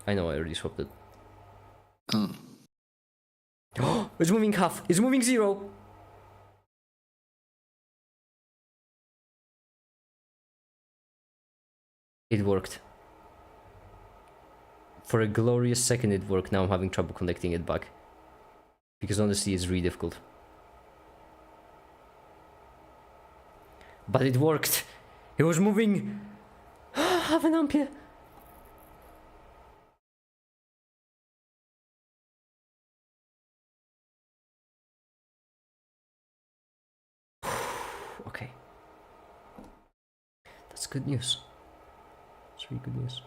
I know, I already swapped it. Oh. It's moving half. It's moving 0. It worked. For a glorious second it worked. Now I'm having trouble connecting it back. Because honestly it's really difficult. But it worked. It was moving half an ampere. Okay. That's good news. It's really good news.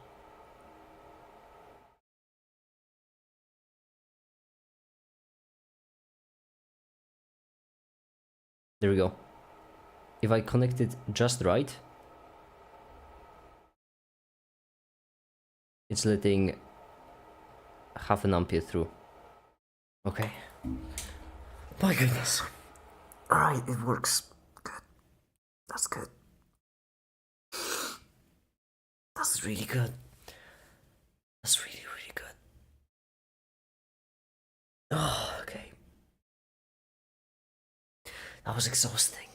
There we go. If I connect it just right, it's letting half an ampere through. Okay. My goodness. Alright, it works. Good. That's good. That's really good. That's really, really good. Oh, okay. That was exhausting.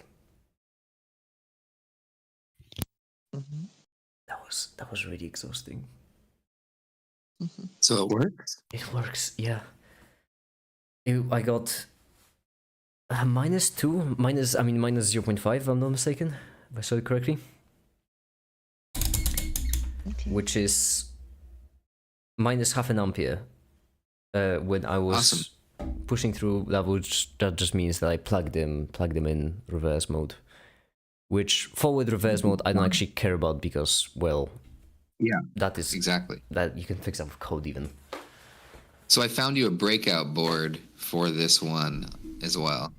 Mhm. That was really exhausting. So it works? It works, yeah. I got -2, minus 0.5 if I'm not mistaken, if I saw it correctly. Okay. Which is minus half an ampere. When I was Awesome. pushing through that just means that I plugged them in reverse mode. Which forward reverse mode I don't actually care about because, well, Yeah, that is exactly. that you can fix that with code even. So I found you a breakout board for this one as well.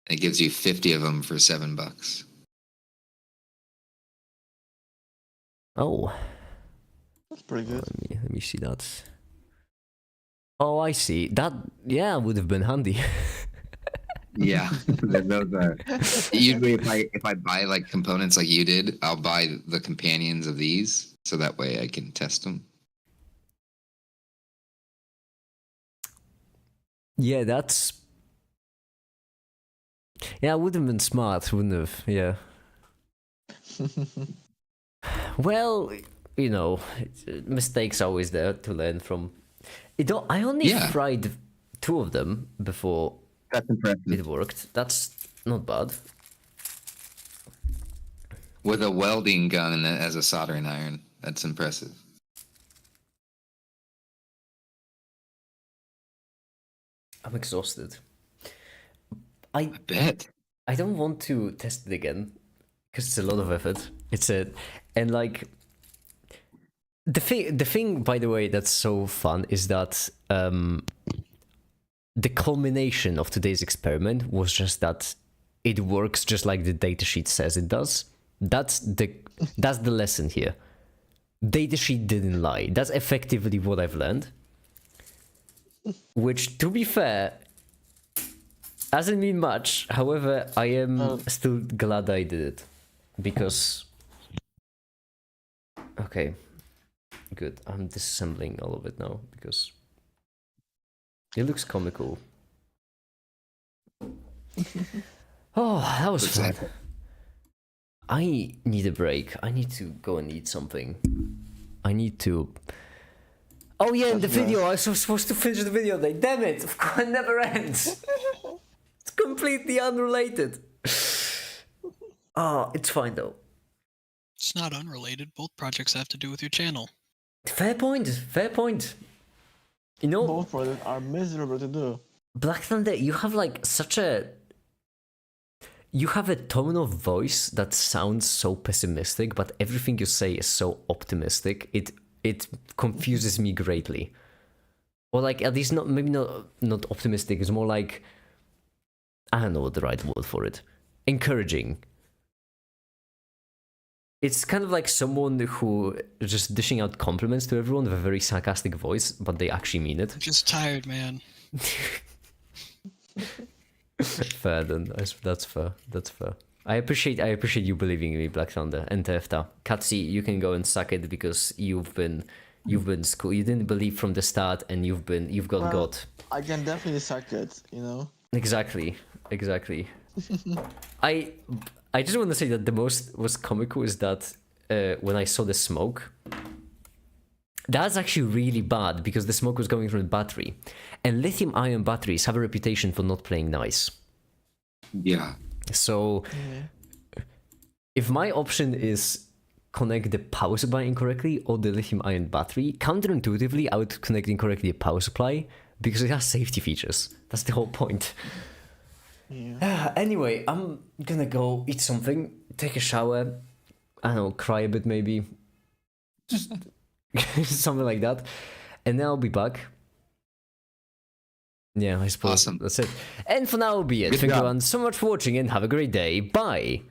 It gives you 50 of them for $7. Oh, That's pretty good. let me see that. Oh, I see. That, yeah, would have been handy. Yeah, those are usually if I buy like components like you did, I'll buy the companions of these so that way I can test them. Yeah, that's. Yeah, it would have been smart, wouldn't have? Yeah. Well, you know, mistakes are always there to learn from. I only Yeah. fried 2 of them before That's impressive. it worked. That's not bad. With a welding gun as a soldering iron. That's impressive. I'm exhausted. I bet. I don't want to test it again because it's a lot of effort. And like the thing by the way that's so fun is that the culmination of today's experiment was just that it works just like the datasheet says it does. That's the lesson here. Datasheet didn't lie. That's effectively what I've learned. Which, to be fair, doesn't mean much. However, I am still glad I did it. Because... Okay. Good. I'm disassembling all of it now, because... It looks comical. Oh, that was fun. Exactly. I need a break. I need to go and eat something. I need to... Oh yeah, in the video, I was supposed to finish the video. Damn it! Of course, it never ends. It's completely unrelated. Oh, it's fine though. It's not unrelated. Both projects have to do with your channel. Fair point. Fair point. You know, Both projects are miserable to do. Black Thunder, you have like such a... You have a tone of voice that sounds so pessimistic, but everything you say is so optimistic. It confuses me greatly. Or like, at least not optimistic, it's more like... I don't know what the right word for it. Encouraging. It's kind of like someone who is just dishing out compliments to everyone with a very sarcastic voice, but they actually mean it. I'm just tired, man. Fair then. That's fair. That's fair. I appreciate you believing in me, Black Thunder and Tefta. Katsi, you can go and suck it because you've been school. You didn't believe from the start, and you've got Well, God. I can definitely suck it, you know. Exactly. I just want to say that the most was comical is that when I saw the smoke, that's actually really bad because the smoke was coming from the battery, and lithium-ion batteries have a reputation for not playing nice. Yeah. So if my option is connect the power supply incorrectly or the lithium-ion battery, counterintuitively I would connect incorrectly the power supply because it has safety features. That's the whole point. Yeah. Anyway, I'm gonna go eat something, take a shower, I don't know, cry a bit maybe. Just something like that. And then I'll be back. Yeah, I suppose Awesome. that's it. And for now, will be it. Good Thank you job. everyone so much for watching and have a great day. Bye!